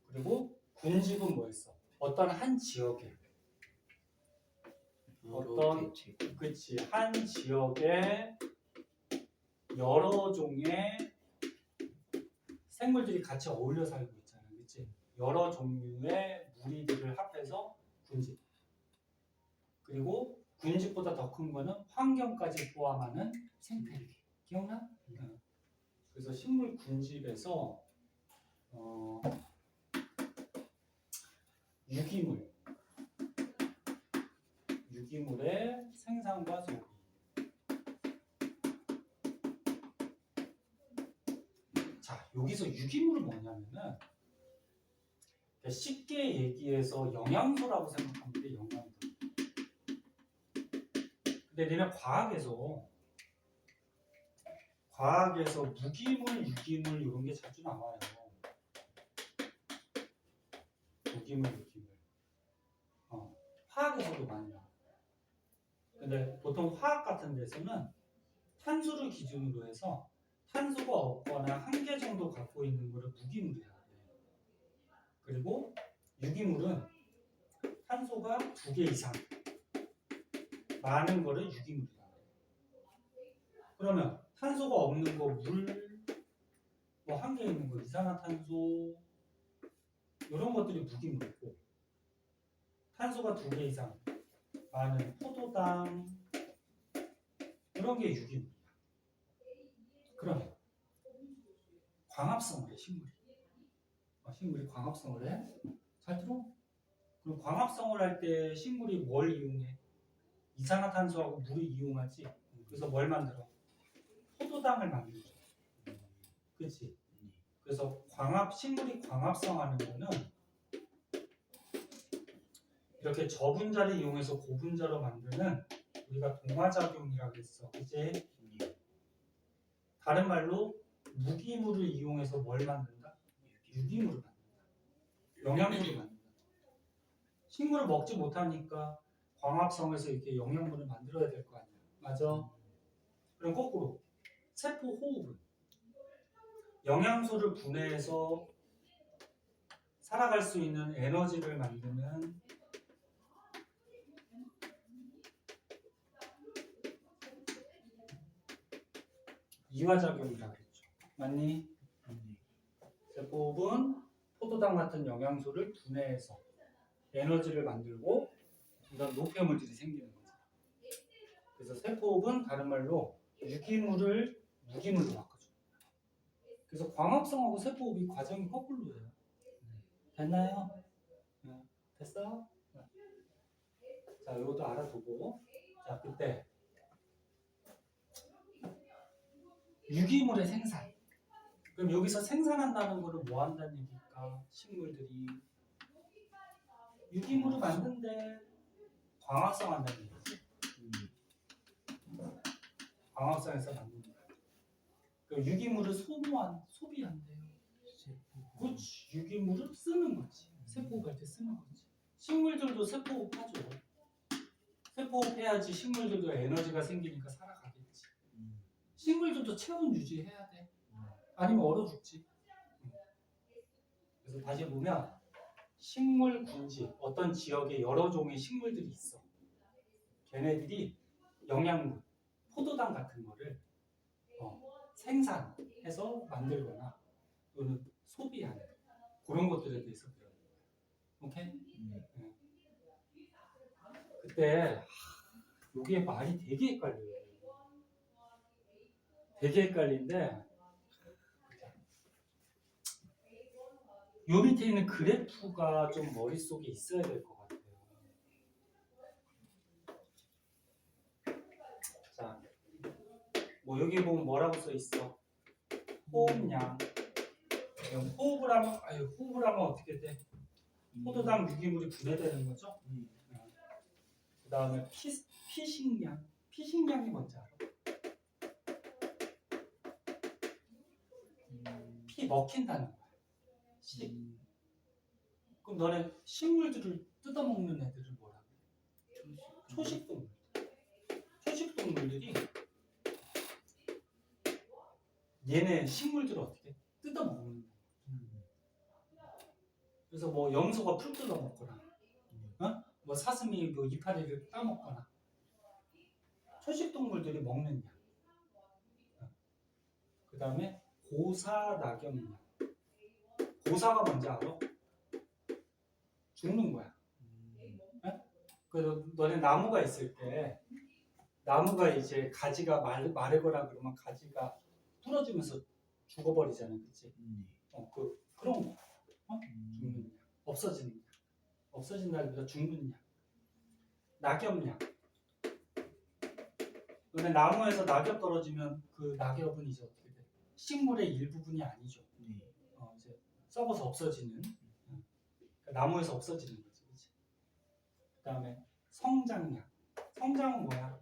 그리고 군집은 뭐였어? 어떤 한 지역에 어떤 그치 한 지역에 여러 종의 생물들이 같이 어울려 살고 있잖아, 그치? 여러 종류의 무리들을 합해서 군집. 그리고 군집보다 더 큰 거는 환경까지 포함하는 생태계. 기억나? 그래서 식물 군집에서 유기물의 생산과 소비. 자, 여기서 유기물은 뭐냐면은 쉽게 얘기해서 영양소라고 생각하면 돼, 영양소. 근데 니네 과학에서 무기물, 유기물 이런 게 자주 나와요. 무기물. 화학에서도 많이 나와. 근데 보통 화학 같은 데서는 탄소를 기준으로 해서 탄소가 없거나 한 개 정도 갖고 있는 거를 무기물이라 해요. 그리고 유기물은 탄소가 2개 이상 많은 거를 유기물이라 해요. 그러면 탄소가 없는 거, 물, 뭐 한 개 있는 거, 이산화탄소 이런 것들이 무기물이고, 탄소가 2개 이상 많은 포도당 이런 게 유기물이야. 그러면 광합성을 해, 식물이 광합성을 해. 잘 들어? 그럼 광합성을 할 때 식물이 뭘 이용해? 이산화탄소하고 물을 이용하지. 그래서 뭘 만들어? 포도당을 만들죠. 그렇지? 그래서 식물이 광합성하는 거는 이렇게 저분자를 이용해서 고분자로 만드는 우리가 동화작용이라고 했어. 그치? 다른 말로 무기물을 이용해서 뭘 만든다? 유기물을 만든다. 영양분을 만든다. 식물을 먹지 못하니까 광합성에서 이렇게 영양분을 만들어야 될 거 아니야. 맞아? 그럼 거꾸로 세포 호흡은 영양소를 분해해서 살아갈 수 있는 에너지를 만드는 이화작용이라고 했죠. 맞니? 세포호흡은 포도당 같은 영양소를 분해해서 에너지를 만들고 이런 노폐물들이 생기는 거죠. 그래서 세포호흡은 다른 말로 유기물을 무기물로 바꿔줘. 그래서 광합성하고 세포호흡이 과정이 거꾸로예요. 됐나요? 됐어? 자, 이것도 알아두고. 자, 그때 유기물의 생산. 그럼 여기서 생산한다는 거를 뭐 한다는 얘기일까? 식물들이 유기물을 만든데 광합성 한다는 얘기지. 광합성에서 만드는 거야. 그럼 유기물을 소비한대요. 그렇지. 유기물을 쓰는 거지. 세포호흡할 때 쓰는 거지. 식물들도 세포호흡하죠. 세포호흡해야지 식물들도 에너지가 생기니까 살아가겠지. 식물들도 체온 유지해야 돼. 아니면 얼어 죽지. 그래서 다시 보면 식물 군집, 어떤 지역에 여러 종의 식물들이 있어. 걔네들이 영양분, 포도당 같은 거를 생산해서 만들거나 또는 소비하는 그런 것들에 대해서 배워요. 오케이? 그때 이게 말이 되게 헷갈려요. 되게 헷갈린데 요 밑에 있는 그래프가 좀 머릿속에 있어야 될 것 같아요. 자, 뭐 여기 보면 뭐라고 써 있어? 호흡량. 호흡을 하면 어떻게 돼? 포도당 유기물이 분해되는 거죠? 그 다음에 피식량. 피식량이 뭔지 알아? 피 먹힌다는 거야. 그럼 너네 식물들을 뜯어먹는 애들을 뭐라 그래? 초식동물. 초식동물들이 얘네 식물들을 어떻게 뜯어 먹는 거야. 그래서 뭐 염소가 풀 뜯어 먹거나, 뭐 사슴이 뭐 이파리를 따먹거나, 초식 동물들이 먹는 약. 그 다음에 고사낙엽약. 고사가 뭔지 알아? 죽는 거야. 그래서 너네 나무가 있을 때 나무가 이제 가지가 마르거나 그러면 가지가 부러지면서 죽어버리잖아, 그치? 그런 거. 죽는 약. 없어지는 약. 없어진다기보다 죽는 약. 낙엽약. 너네 나무에서 낙엽 떨어지면 그 낙엽은 이제 어떻게 돼? 식물의 일부분이 아니죠. 이제 썩어서 없어지는. 나무에서 없어지는 거지, 그치? 그 다음에 성장약. 성장은 뭐야?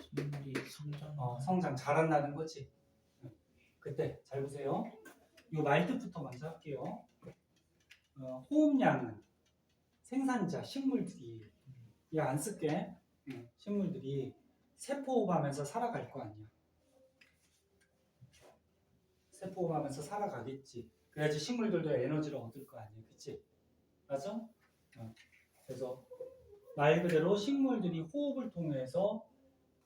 식물이 성장. 성장 자란다는 거지. 그때 잘 보세요. 이 말뜻부터 먼저 할게요. 호흡량은 생산자 식물들이 이거 안 쓸게. 식물들이 세포호흡하면서 살아갈 거 아니야. 세포호흡하면서 살아가겠지. 그래야지 식물들도 에너지를 얻을 거 아니야, 그치? 맞아? 그래서 말 그대로 식물들이 호흡을 통해서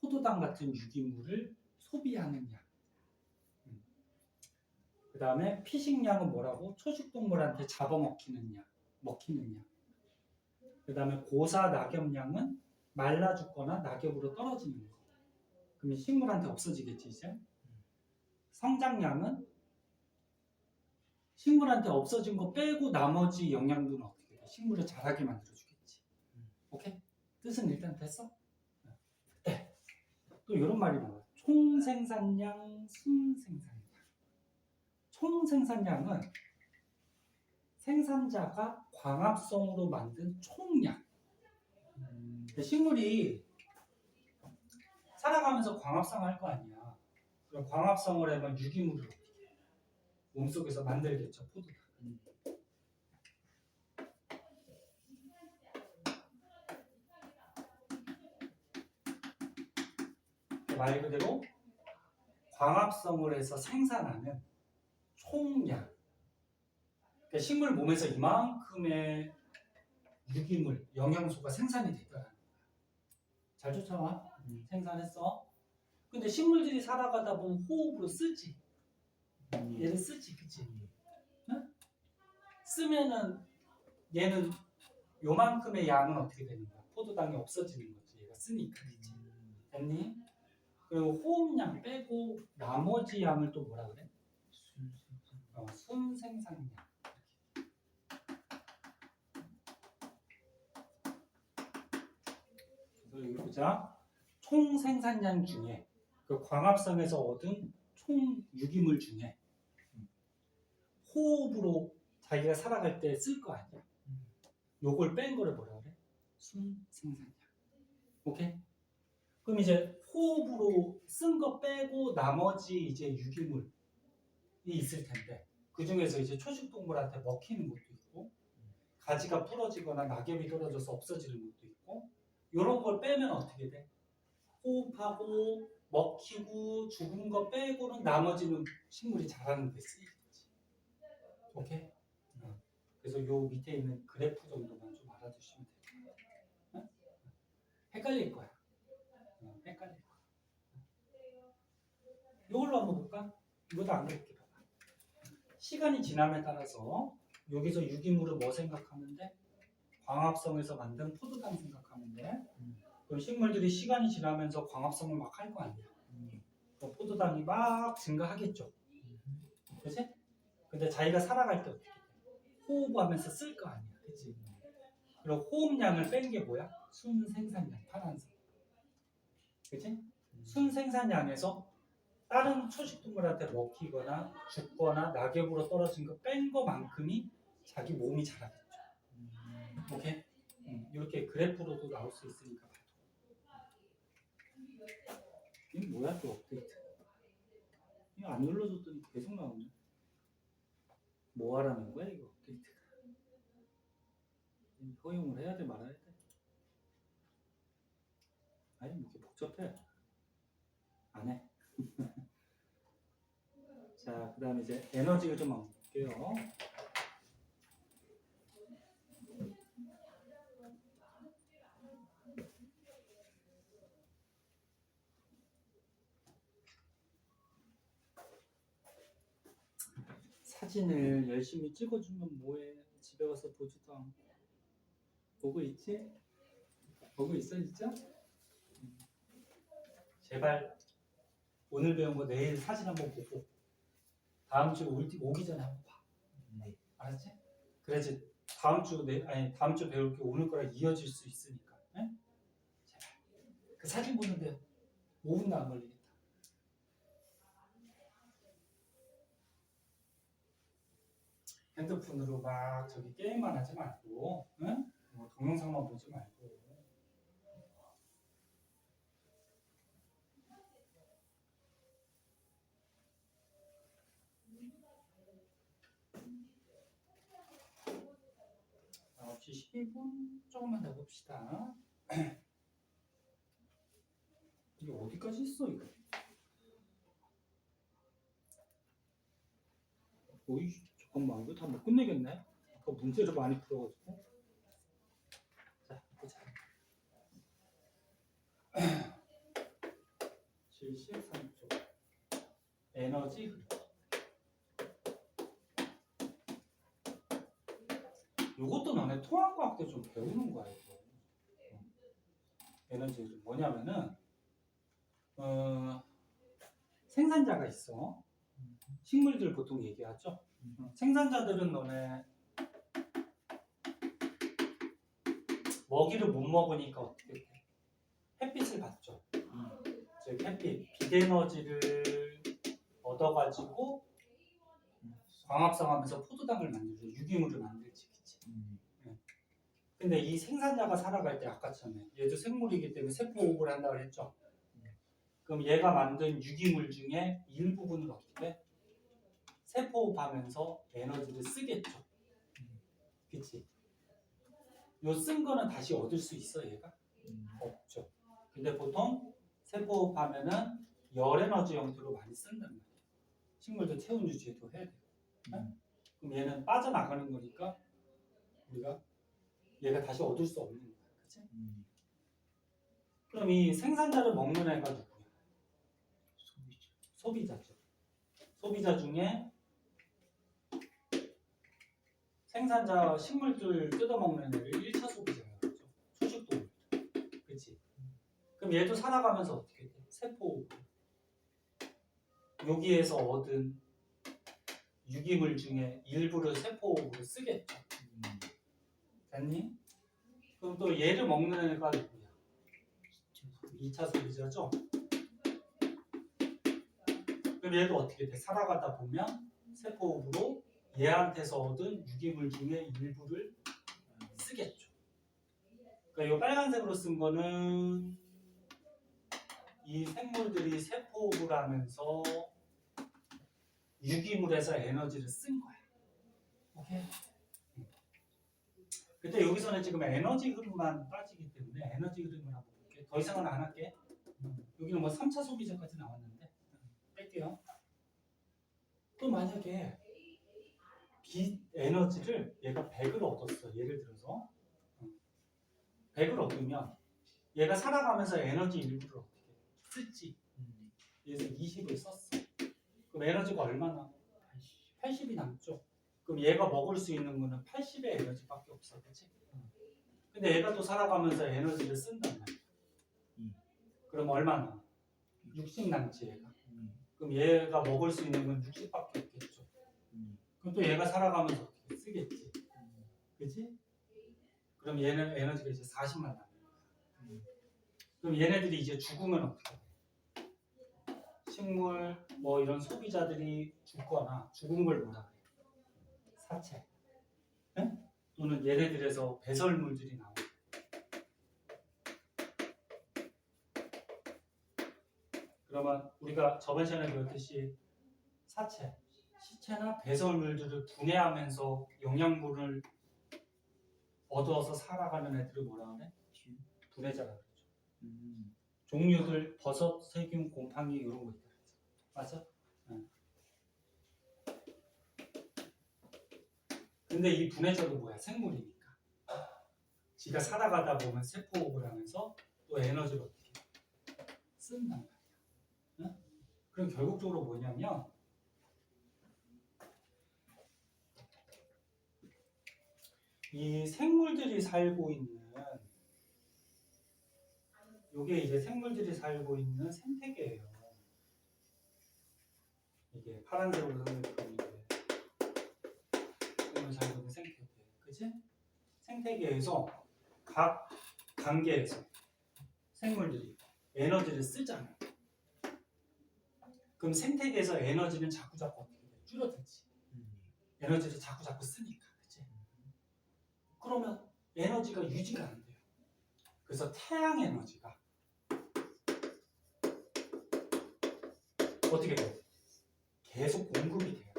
포도당 같은 유기물을 소비하는 약. 그 다음에 피식약은 뭐라고? 초식동물한테 잡아먹히는 약, 먹히는 약. 그 다음에 고사낙엽약은 말라 죽거나 낙엽으로 떨어지는 거. 그러면 식물한테 없어지겠지 이제. 성장약은 식물한테 없어진 거 빼고 나머지 영양분은 어떻게 돼? 식물을 자라게 만들어주겠지. 오케이? 뜻은 일단 됐어? 네. 또 이런 말이 나와. 총생산량, 순생산량. 총생산량은 생산자가 광합성으로 만든 총량. 식물이 살아가면서 광합성 할 거 아니야. 그럼 광합성을 하면 유기물을 몸속에서 만들겠죠, 포도당. 말 그대로 광합성을 해서 생산하는 총량. 그러니까 식물 몸에서 이만큼의 유기물, 영양소가 생산이 됐다는 거야. 잘 쫓아와? 생산했어. 근데 식물들이 살아가다 보면 호흡으로 쓰지. 얘는 쓰지, 그치? 응? 쓰면은 얘는 요만큼의 양은 어떻게 되는 거야? 포도당이 없어지는 거지. 얘가 쓰니까, 그치? 됐니? 그리고 호흡량 빼고 나머지 양을 또 뭐라 그래? 순생산량. 그래서 여기 보자. 총 생산량 중에 그 광합성에서 얻은 총 유기물 중에 호흡으로 자기가 살아갈 때 쓸 거 아니야. 요걸 뺀 거를 뭐라 그래? 순생산량. 오케이? 그럼 이제 호흡으로 쓴 거 빼고 나머지 이제 유기물이 있을 텐데 그 중에서 이제 초식동물한테 먹히는 것도 있고 가지가 부러지거나 낙엽이 떨어져서 없어지는 것도 있고 이런 걸 빼면 어떻게 돼? 호흡하고 먹히고 죽은 거 빼고는 나머지는 식물이 자라는 데 쓰이겠지. 오케이? 그래서 요 밑에 있는 그래프 정도만 좀 알아두시면 돼요. 응? 헷갈릴 거야. 헷갈릴 거야. 이걸로 한번 볼까? 이것도 안 그렇게 봐봐. 시간이 지남에 따라서 여기서 유기물을 뭐 생각하면 돼? 광합성에서 만든 포도당 생각하면 돼. 그럼 식물들이 시간이 지나면서 광합성을 막 할 거 아니야. 그럼 포도당이 막 증가하겠죠. 그치? 근데 자기가 살아갈 때 어떻게 돼? 호흡하면서 쓸 거 아니야. 그치? 그리고 호흡량을 뺀 게 뭐야? 순생산량, 파란색. 그치? 순생산량에서 다른 초식동물한테 먹히거나 죽거나 낙엽으로 떨어진 거 뺀 거만큼이 자기 몸이 자라겠죠. 오케이? 이렇게 그래프로도 나올 수 있으니까 봐도. 이게 뭐야 또 업데이트? 이거 안 눌러줬더니 계속 나오네. 뭐 하라는 거야 이거 업데이트가? 허용을 해야 돼 말아야 돼? 아니 뭐 이렇게 복잡해. 안 해. 자, 그 다음에 이제 에너지를 좀 한번 볼게요. 사진을 열심히 찍어주면 뭐해? 집에 가서 보지도 않고. 보고 있지? 보고 있어 진짜? 제발 오늘 배운 거 내일 사진 한번 보고 다음 주 오기 전에 한번 봐. 네. 알았지? 그래야지 다음 주 배울 게 오늘 거랑 이어질 수 있으니까. 네? 제발. 그 사진 보는데 5분도 안 걸리겠다. 핸드폰으로 막 저기 게임만 하지 말고, 응? 뭐 동영상만 보지 말고. 혹시 12분 조금만 더 봅시다. 이게 어디까지 있어 이거? 오이 잠깐만 이거 다 못 끝내겠네. 아까 문제를 많이 풀어가지고. 자 보자. 73쪽 에너지 흐름. 이것도 너네 통합과학 때 좀 배우는 거야 이거. 에너지 흐름 뭐냐면은 생산자가 있어. 식물들 보통 얘기하죠. 생산자들은 너네 먹이를 못 먹으니까 어떻게 돼? 햇빛을 받죠. 즉 햇빛, 빛에너지를 얻어가지고 광합성하면서 포도당을 만들죠. 유기물을 만들지, 그치? 근데 이 생산자가 살아갈 때 아까처럼 얘도 생물이기 때문에 세포호흡을 한다고 했죠. 그럼 얘가 만든 유기물 중에 일부분을 어떻게 세포호흡하면서 에너지를 쓰겠죠. 그치? 요 쓴 거는 다시 얻을 수 있어 얘가? 없죠. 근데 보통 세포호흡하면은 열 에너지 형태로 많이 쓴단 말이야. 식물도 체온 유지도 해야 돼. 그럼 얘는 빠져나가는 거니까 우리가 얘가 다시 얻을 수 없는 거야. 그치? 그럼 이 생산자를 먹는 애가 누구야? 소비자죠. 소비자 중에 생산자 식물들 뜯어먹는 애를 1차 소비자라고 하죠. 초식동물. 그치? 그럼 얘도 살아가면서 어떻게 돼? 세포 여기에서 얻은 유기물 중에 일부를 세포로 쓰겠죠. 됐니? 그럼 또 얘를 먹는 애가 누구야? 2차 소비자죠. 그럼 얘도 어떻게 돼? 살아가다 보면 세포호흡으로 얘한테서 얻은 유기물 중에 일부를 쓰겠죠. 그러니까 이 빨간색으로 쓴 거는 이 생물들이 세포호흡을 하면서 유기물에서 에너지를 쓴 거야. 오케이? 근데 여기서는 지금 에너지 흐름만 빠지기 때문에 에너지 흐름을 한번 볼게. 더 이상은 안 할게. 여기는 뭐 3차 소비자까지 나왔는데 뺄게요. 또 만약에 빛 에너지를 얘가 100을 얻었어. 예를 들어서 100을 얻으면 얘가 살아가면서 에너지 일부를 어떻게 쓸지. 그래서 20을 썼어. 그럼 에너지가 얼마나? 80이 남죠. 그럼 얘가 먹을 수 있는 거는 80의 에너지밖에 없어. 그치? 근데 얘가 또 살아가면서 에너지를 쓴단 말이야. 그럼 얼마나? 60 남지 얘가. 그럼 얘가 먹을 수 있는 건 60밖에 없겠죠. 그럼 또 얘가 살아가면서 어떻게 쓰겠지. 그치? 그럼 얘는 에너지가 이제 40만 남는 거야. 그럼 얘네들이 이제 죽으면 어떻게 돼? 식물 뭐 이런 소비자들이 죽거나 죽은 걸 뭐라 그래? 사체. 네? 또는 얘네들에서 배설물들이 나오고. 그러면 우리가 저번 시간에 배웠듯이 사체, 시체나 배설물들을 분해하면서 영양분을 얻어서 살아가는 애들을 뭐라 그래? 분해자라 그러죠. 종류들 버섯, 세균, 곰팡이 이런 거 있다. 맞아? 네. 근데 이 분해자도 뭐야? 생물이니까. 지가 살아가다 보면 세포호흡을 하면서 또 에너지를 어떻게 쓴단 말이야. 응? 그럼 결국적으로 뭐냐면 이 생물들이 살고 있는 요게 이제 생물들이 살고 있는 생태계예요. 이게 파란색으로 선택한 게 생물 살고 있는 생태계, 그치? 생태계에서 각 단계에서 생물들이 에너지를 쓰잖아. 그럼 생태계에서 에너지는 자꾸 어떻게 돼? 줄어들지. 에너지를 자꾸 쓰니까, 그치? 그러면 에너지가 유지가 안 돼요. 그래서 태양 에너지가 어떻게 돼요? 계속 공급이 돼요.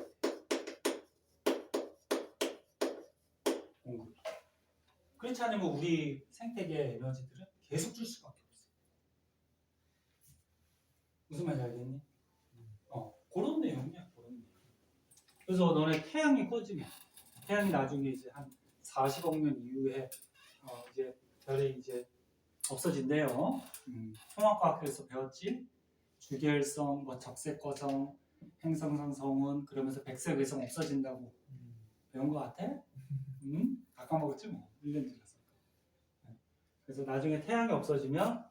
공급. 그렇지 않으면 우리 생태계의 에너지들은 계속 줄 수밖에 없어요. 무슨 말인지 알겠니? 그런 내용이야, 그런 내용. 그래서 너네 태양이 꺼지면, 태양이 나중에 이제 한 40억 년 이후에 이제 별이 이제 없어진대요. 통합과학에서 배웠지? 주계열성, 뭐 적색거성, 행성상성은 그러면서 백색외성 없어진다고 배운 거 같아? 다 까먹었지 뭐. 1년 지나서. 그래서 나중에 태양이 없어지면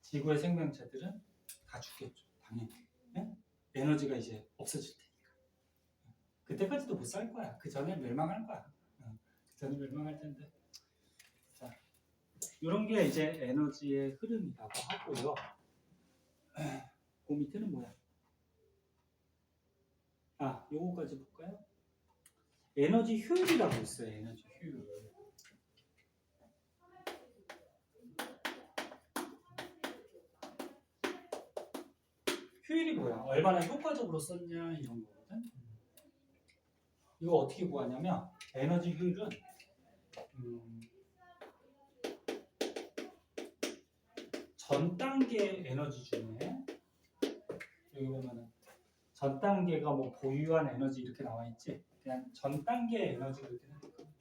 지구의 생명체들은 다 죽겠죠. 당연히. 네? 에너지가 이제 없어질 테니까. 그때까지도 못 살 거야. 그 전에 멸망할 거야. 그 전에 멸망할 텐데. 자, 이런 게 이제 에너지의 흐름이라고 하고요. 그 밑에는 뭐야? 요거까지 볼까요? 에너지 효율이라고 있어요. 에너지 효율. 효율이 뭐야? 얼마나 효과적으로 썼냐 이런 거거든. 이거 어떻게 구하냐면 에너지 효율은 전 단계 에너지 중에 여기 보면은 전 단계가 뭐 보유한 에너지 이렇게 나와 있지. 그냥 전 단계 에너지를 이렇게 생각하면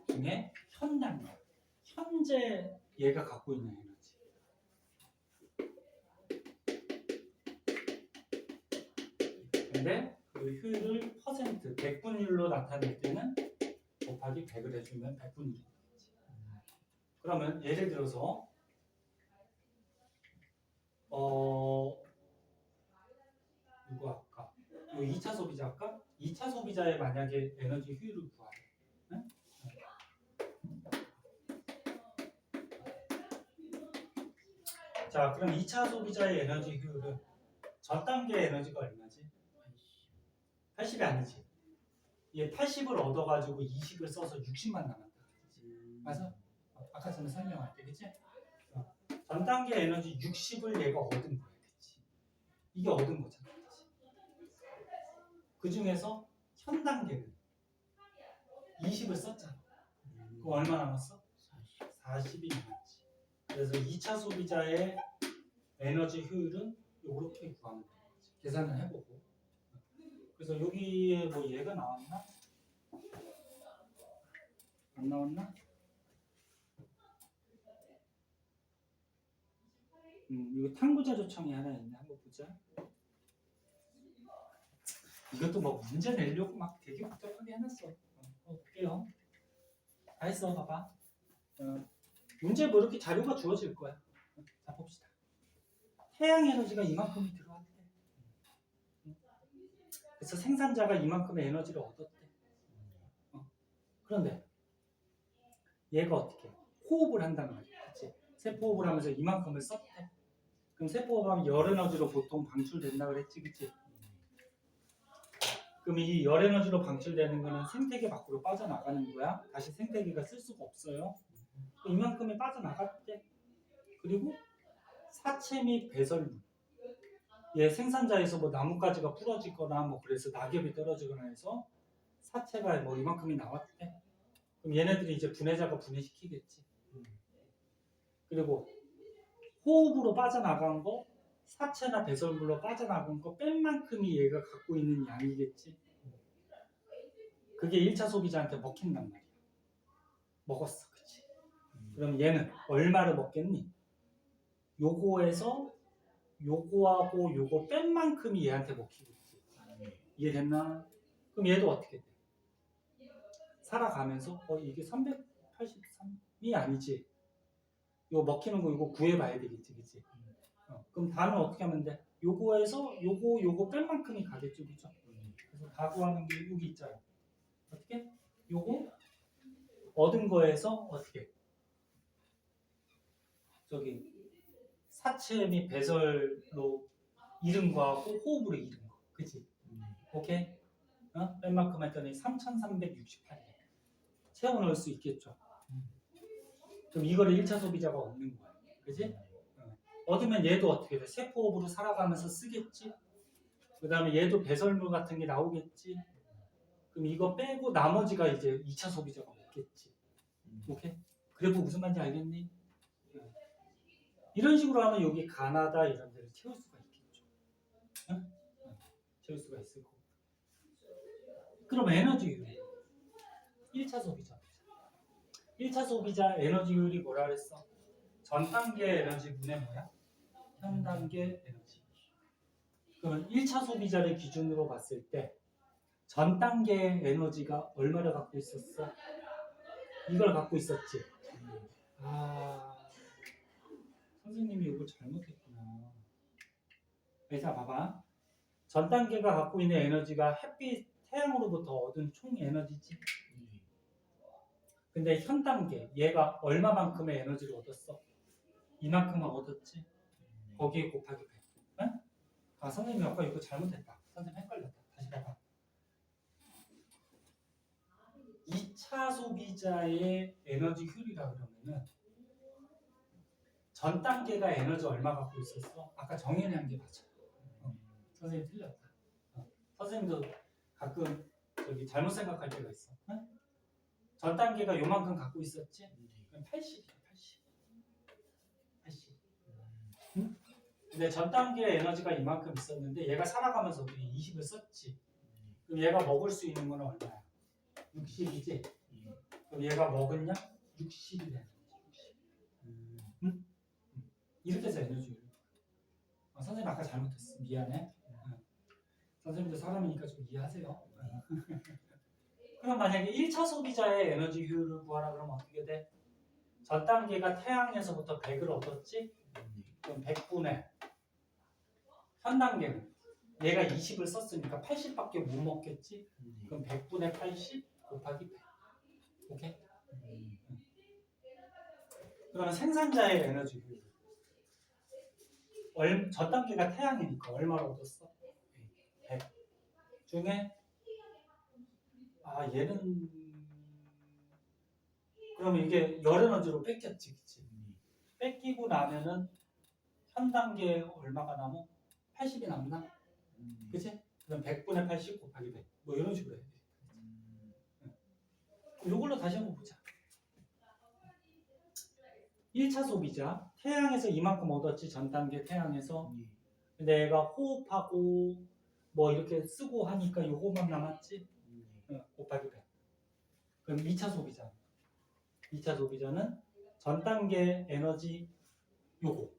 중에 현 단계, 현재 얘가 갖고 있는 에너지. 근데 그 효율을 퍼센트, 100분율로 나타낼 때는 곱하기 100을 해주면 100분율이 되겠지. 그러면 예를 들어서 누구 할까? 2차 소비자 할까? 2차 소비자의 만약에 에너지 효율을 구하래. 응? 자, 그럼 2차 소비자의 에너지 효율은 전 단계 에너지가 얼마지? 80이 아니지. 얘 80을 얻어가지고 20을 써서 60만 남았다. 맞아? 아까 전에 설명할 때, 그치? 전 단계 에너지 60을 얘가 얻은 거야, 그치? 이게 얻은 거잖아, 그치? 그 중에서 현 단계는 20을 썼잖아. 그럼 얼마 남았어? 40이 남았지. 그래서 2차 소비자의 에너지 효율은 이렇게 구하면 되는 거지. 계산을 해보고. 그래서 여기에 뭐 얘가 나왔나? 안 나왔나? 이거 탐구자 조청이 하나 있네. 한번 보자. 이것도 뭐 문제 내려고 막 되게 복잡하게 해놨어. 볼게요. 다 했어, 봐봐. 문제 뭐 이렇게 자료가 주어질 거야. 자, 봅시다. 태양 에너지가 이만큼이 들어왔대. 그래서 생산자가 이만큼의 에너지를 얻었대. 그런데 얘가 어떻게 해? 호흡을 한단 말이야. 그치? 세포호흡을 하면서 이만큼을 썼대. 그럼 세포호흡하면 열 에너지로 보통 방출된다 그랬지, 그치? 그럼 이 열 에너지로 방출되는 거는 생태계 밖으로 빠져나가는 거야. 다시 생태계가 쓸 수가 없어요. 이만큼이 빠져나갔대. 그리고 사체 및 배설물. 얘 생산자에서 뭐 나뭇가지가 부러지거나 뭐 그래서 낙엽이 떨어지거나 해서 사체가 뭐 이만큼이 나왔대. 그럼 얘네들이 이제 분해자가 분해시키겠지. 그리고 호흡으로 빠져나간 거, 사체나 배설물로 빠져나간 거 뺀 만큼이 얘가 갖고 있는 양이겠지. 그게 1차 소비자한테 먹힌단 말이야. 먹었어, 그치? 그럼 얘는 얼마를 먹겠니? 요거에서 요거하고 요거 뺀 만큼이 얘한테 먹히고 있지. 이해됐나? 그럼 얘도 어떻게 돼? 살아가면서 이게 383이 아니지. 이거 먹히는 거 이거 구해봐야 되겠지, 그치? 그럼 다는 어떻게 하면 돼? 요거에서 요거 뺀 만큼이 가겠죠, 그죠? 그래서 다 구하는 게 여기 있잖아. 어떻게? 요거 얻은 거에서 어떻게? 저기 사체 및 배설로 잃은 거하고 호흡으로 잃은 거, 그치? 오케이? 뺀 만큼 했더니 3,368이야. 채워 넣을 수 있겠죠. 그럼 이거를 1차 소비자가 얻는 거야, 그치? 얻으면 얘도 어떻게 돼? 세포업으로 살아가면서 쓰겠지? 그 다음에 얘도 배설물 같은 게 나오겠지? 그럼 이거 빼고 나머지가 이제 2차 소비자가 먹겠지. 오케이? 그래도 무슨 말인지 알겠니? 이런 식으로 하면 여기 가나다 이런 데를 채울 수가 있겠죠. 응? 채울 수가 있을 거고. 그럼 에너지율 1차 소비자. 1차 소비자 에너지율이 뭐라 그랬어? 전 단계 에너지분의 뭐야? 현 단계 에너지. 그러면 1차 소비자를 기준으로 봤을 때 전 단계 에너지가 얼마를 갖고 있었어? 이걸 갖고 있었지. 선생님이 이걸 잘못했구나. 자, 봐봐. 전 단계가 갖고 있는 에너지가 햇빛, 태양으로부터 얻은 총 에너지지. 근데 현 단계, 얘가 얼마만큼의 에너지를 얻었어? 이만큼을 얻었지. 거기에 곱하기 100. 응? 선생님이 아까 이거 잘못했다. 선생님 헷갈렸다. 다시 봐봐. 2차 소비자의 에너지 효율이라 그러면은 전 단계가 에너지 얼마 갖고 있었어? 아까 정현이 게 맞아. 선생님 틀렸다. 선생님도 가끔 저기 잘못 생각할 때가 있어. 응? 전 단계가 요만큼 갖고 있었지? 그럼 80이야, 80. 응? 근데 전 단계 에너지가 이만큼 있었는데 얘가 살아가면서 어떻게 20을 썼지? 그럼 얘가 먹을 수 있는 건 얼마야? 60이지? 그럼 얘가 먹은 양 60이 되는 거지. 60. 응? 이렇게 해서 에너지. 선생님 아까 잘못했어. 미안해. 선생님도 사람이니까 좀 이해하세요. 그럼 만약에 1차 소비자의 에너지 효율을 구하라 그러면 어떻게 돼? 전 단계가 태양에서부터 100을 얻었지? 그럼 100분의 현 단계는 얘가 20을 썼으니까 80밖에 못 먹겠지? 그럼 100분의 80 곱하기 100. 오케이? 그러면 생산자의 에너지 효율. 전 단계가 태양이니까 얼마를 얻었어? 100 중에 얘는 그러면 이게 열 에너지로 뺏겼지, 그치? 뺏기고 나면은 현 단계에 얼마가 남어? 80이 남나? 그치? 그럼 100분의 80 곱하기 100. 뭐 이런 식으로 해야 돼. 이걸로 다시 한번 보자. 1차 소비자 태양에서 이만큼 얻었지, 전 단계 태양에서. 근데 얘가 호흡하고 뭐 이렇게 쓰고 하니까 요거만 남았지. 곱하기 100. 그럼 2차 소비자. 2차 소비자는 전 단계 에너지 요거.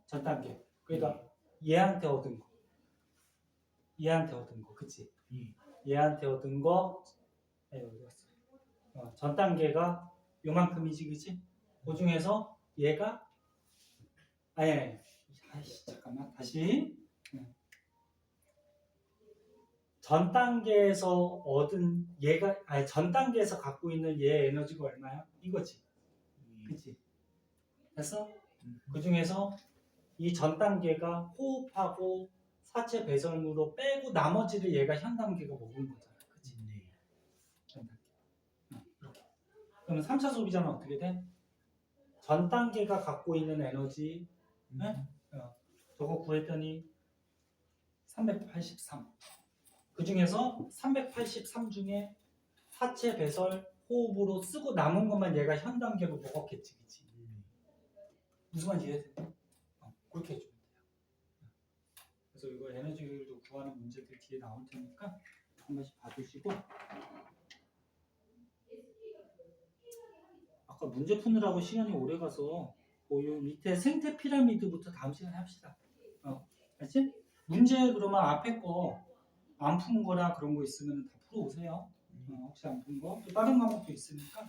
전 단계. 그러니까 얘한테 얻은 거. 얘한테 얻은 거. 그치? 얘한테 얻은 거. 어디 갔어? 전 단계가 요만큼이지, 그치? 그 중에서 얘가 잠깐만. 다시. 전 단계에서 얻은 얘가 전 단계에서 갖고 있는 얘 에너지가 얼마야? 이거지. 그치? 됐어? 그 중에서 이 전 단계가 호흡하고 사체 배설물로 빼고 나머지를 얘가 현 단계가 먹은 거잖아. 그치? 전 단계. 이렇게. 그러면 3차 소비자는 어떻게 돼? 전 단계가 갖고 있는 에너지 저거 구했더니 383. 그 중에서 383 중에 사체 배설 호흡으로 쓰고 남은 것만 얘가 현 단계로 먹었겠지, 그치? 무슨 말인지 이해돼? 그렇게 해주면 돼요. 그래서 이거 에너지율도 구하는 문제들 뒤에 나올 테니까 한 번씩 봐두시고 아까 문제 푸느라고 시간이 오래 가서 요 밑에 생태 피라미드부터 다음 시간에 합시다. 알지? 문제 그러면 앞에 거 안 푼 거나 그런 거 있으면 다 풀어오세요. 혹시 안 푼 거? 또 다른 과목도 있으니까